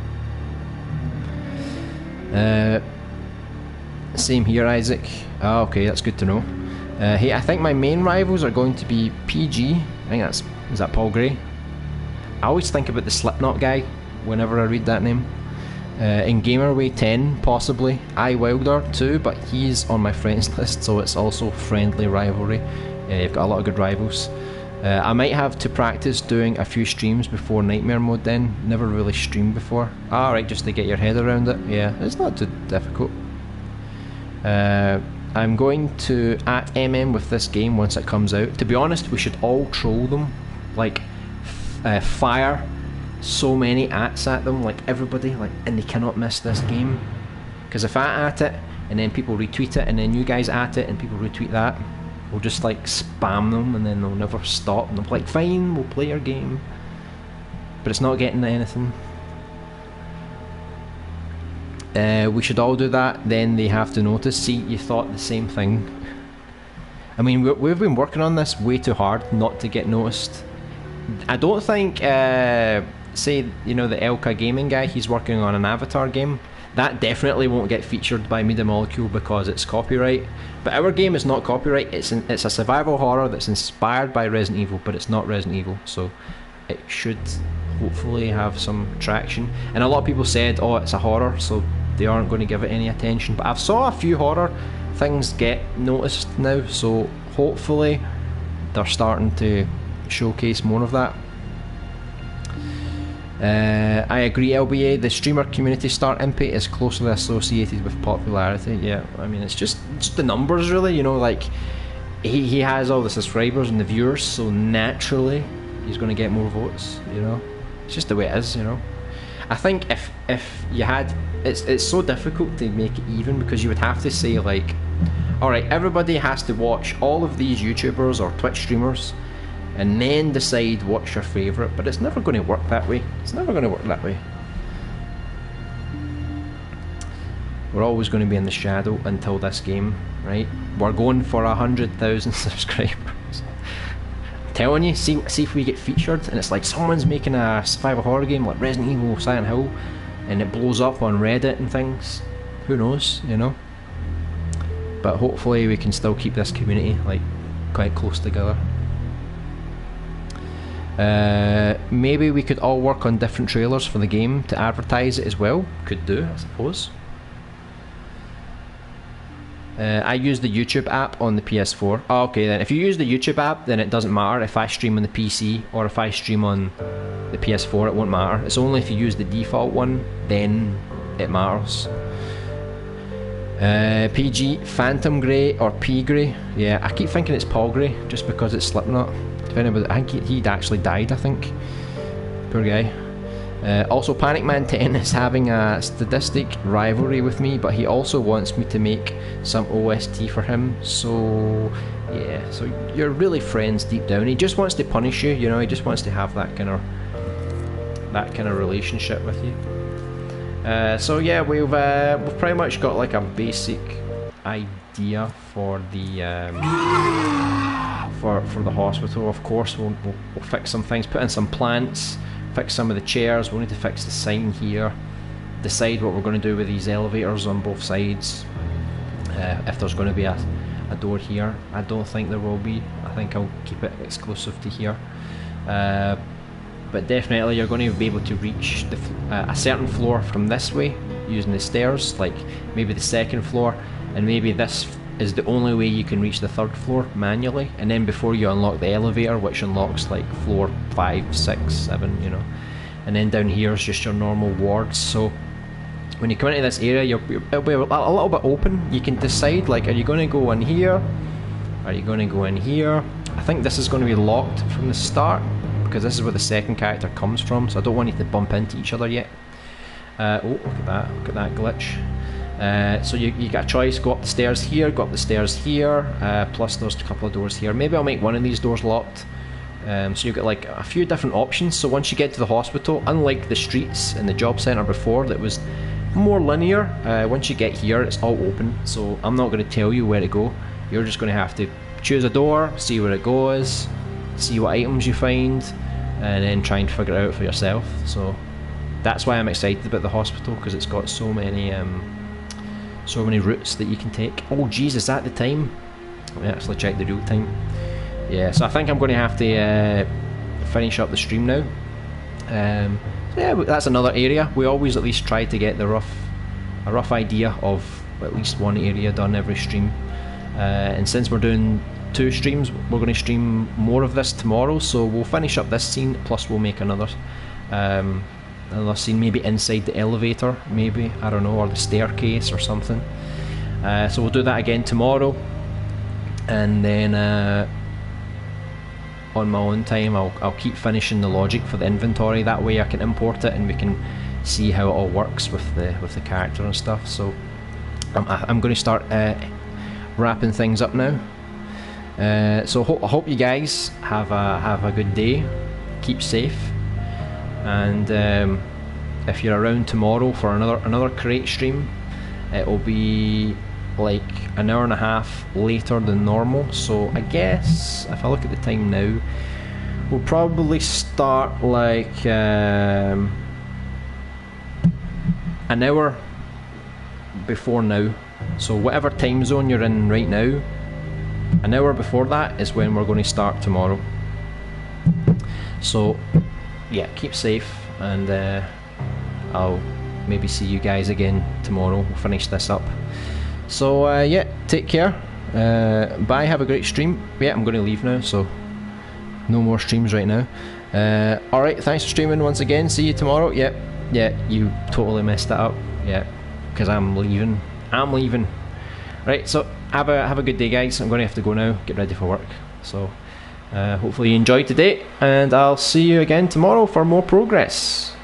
Speaker 1: Same here, Isaac. Oh, okay, that's good to know. Hey, I think my main rivals are going to be PG. I think is that Paul Gray? I always think about the Slipknot guy whenever I read that name. In Gamerway 10, possibly. Wilder too, but he's on my friends list, so it's also friendly rivalry. You've got a lot of good rivals. I might have to practice doing a few streams before Nightmare Mode then. Never really streamed before. Alright, just to get your head around it. Yeah, it's not too difficult. I'm going to @MM with this game once it comes out. To be honest, we should all troll them. Like, fire so many ats at them, like everybody, like, and they cannot miss this game. Because if I at it, and then people retweet it, and then you guys at it, and people retweet that, we'll just like spam them, and then they'll never stop, and they'll be like, fine, we'll play your game. But it's not getting to anything. We should all do that, then they have to notice. See, you thought the same thing. I mean, we've been working on this way too hard not to get noticed. I don't think, say, you know, the Elka Gaming guy, he's working on an Avatar game. That definitely won't get featured by Media Molecule because it's copyright. But our game is not copyright, it's a survival horror that's inspired by Resident Evil, but it's not Resident Evil, so it should hopefully have some traction. And a lot of people said, oh, it's a horror, so they aren't going to give it any attention. But I've saw a few horror things get noticed now, so hopefully they're starting to showcase more of that. I agree, LBA, the streamer community start impact is closely associated with popularity. Yeah, I mean, it's just the numbers really, you know, like he has all the subscribers and the viewers, so naturally he's going to get more votes, you know. It's just the way it is, you know. I think if you had, it's so difficult to make it even, because you would have to say like, alright, everybody has to watch all of these YouTubers or Twitch streamers and then decide what's your favourite, but it's never going to work that way. It's never going to work that way. We're always going to be in the shadow until this game, right? We're going for 100,000 subscribers. I'm telling you, see if we get featured and it's like someone's making a survival horror game like Resident Evil, Silent Hill, and it blows up on Reddit and things. Who knows, you know? But hopefully we can still keep this community like quite close together. Maybe we could all work on different trailers for the game to advertise it as well. Could do, I suppose. I use the YouTube app on the PS4. Oh, okay, then if you use the YouTube app, then it doesn't matter if I stream on the PC or if I stream on the PS4, it won't matter. It's only if you use the default one, then it matters. PG, Phantom Grey or P Grey. Yeah, I keep thinking it's Paul Grey just because it's Slipknot. I think he'd actually died, I think. Poor guy. Also, Panic Man 10 is having a sadistic rivalry with me, but he also wants me to make some OST for him. So, yeah, so you're really friends deep down. He just wants to punish you, you know. He just wants to have that kind of relationship with you. So yeah, we've pretty much got like a basic idea for the for the hospital. Of course, we'll fix some things, put in some plants, fix some of the chairs. We'll need to fix the sign here, decide what we're going to do with these elevators on both sides. If there's going to be a door here, I don't think there will be. I think I'll keep it exclusive to here. But definitely you're going to be able to reach a certain floor from this way using the stairs, like maybe the second floor, and maybe this is the only way you can reach the third floor manually, and then before you unlock the elevator, which unlocks like floor 5, 6, 7, you know, and then down here is just your normal wards. So when you come into this area, it'll be a little bit open. You can decide, like, are you going to go in here, are you going to go in here? I think this is going to be locked from the start, because this is where the second character comes from, so I don't want you to bump into each other yet. Oh, look at that glitch. So you got a choice, go up the stairs here, go up the stairs here, plus there's a couple of doors here. Maybe I'll make one of these doors locked. So you've got like a few different options. So once you get to the hospital, unlike the streets and the job centre before that was more linear, once you get here it's all open, so I'm not going to tell you where to go. You're just going to have to choose a door, see where it goes, see what items you find, and then try and figure it out for yourself. So that's why I'm excited about the hospital, because it's got so many routes that you can take. Oh jeez, is that the time? Let me actually check the real time. Yeah, so I think I'm going to have to finish up the stream now. So yeah, that's another area. We always at least try to get a rough idea of at least one area done every stream. And since we're doing 2 streams, we're going to stream more of this tomorrow. So we'll finish up this scene, plus we'll make another scene, maybe inside the elevator, maybe, I don't know, or the staircase or something. So we'll do that again tomorrow, and then on my own time I'll keep finishing the logic for the inventory. That way I can import it and we can see how it all works with the character and stuff. So I'm going to start wrapping things up now. So I hope you guys have a good day, keep safe, and if you're around tomorrow for another crate stream, it will be like an hour and a half later than normal. So I guess if I look at the time now, we'll probably start like an hour before now. So whatever time zone you're in right now, an hour before that is when we're going to start tomorrow. So yeah, keep safe, and I'll maybe see you guys again tomorrow. We'll finish this up. So yeah, take care, bye, have a great stream. Yeah, I'm going to leave now, so no more streams right now. Alright, thanks for streaming once again, see you tomorrow. Yeah, you totally messed that up. Yeah, because I'm leaving. Right, so have a good day guys. I'm going to have to go now, get ready for work. So hopefully you enjoyed today, and I'll see you again tomorrow for more progress.